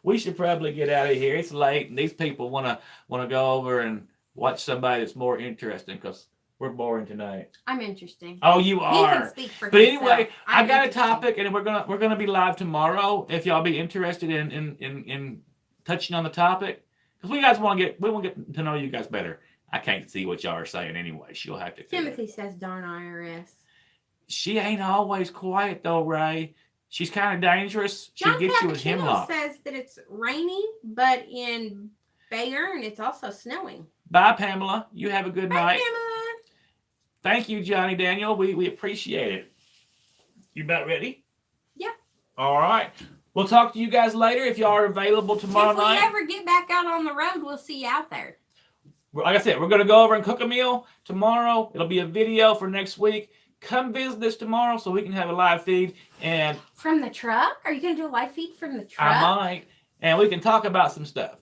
Speaker 2: We should probably get out of here. It's late, and these people want to go over and watch somebody that's more interesting, because we're boring tonight.
Speaker 1: I'm interesting.
Speaker 2: Oh, you are.
Speaker 1: He can speak for
Speaker 2: but
Speaker 1: himself.
Speaker 2: Anyway, I got a topic, and we're gonna be live tomorrow. If y'all be interested in touching on the topic, because we want to get to know you guys better. I can't see what y'all are saying anyway. She'll have to.
Speaker 1: Timothy says, "Darn IRS."
Speaker 2: She ain't always quiet though, Ray. She's kind of dangerous. She'll get you with hemlock.
Speaker 1: Says that it's rainy, but in Bayern it's also snowing.
Speaker 2: Bye, Pamela. You have a good night.
Speaker 1: Bye, Pamela.
Speaker 2: Thank you, Johnny Daniel. We appreciate it. You about ready?
Speaker 1: Yeah.
Speaker 2: All right. We'll talk to you guys later if y'all are available tomorrow night.
Speaker 1: If we ever get back out on the road, we'll see you out there.
Speaker 2: Like I said, we're going to go over and cook a meal tomorrow. It'll be a video for next week. Come visit us tomorrow so we can have a live feed. And
Speaker 1: from the truck? Are you going to do a live feed from the truck?
Speaker 2: I might. And we can talk about some stuff.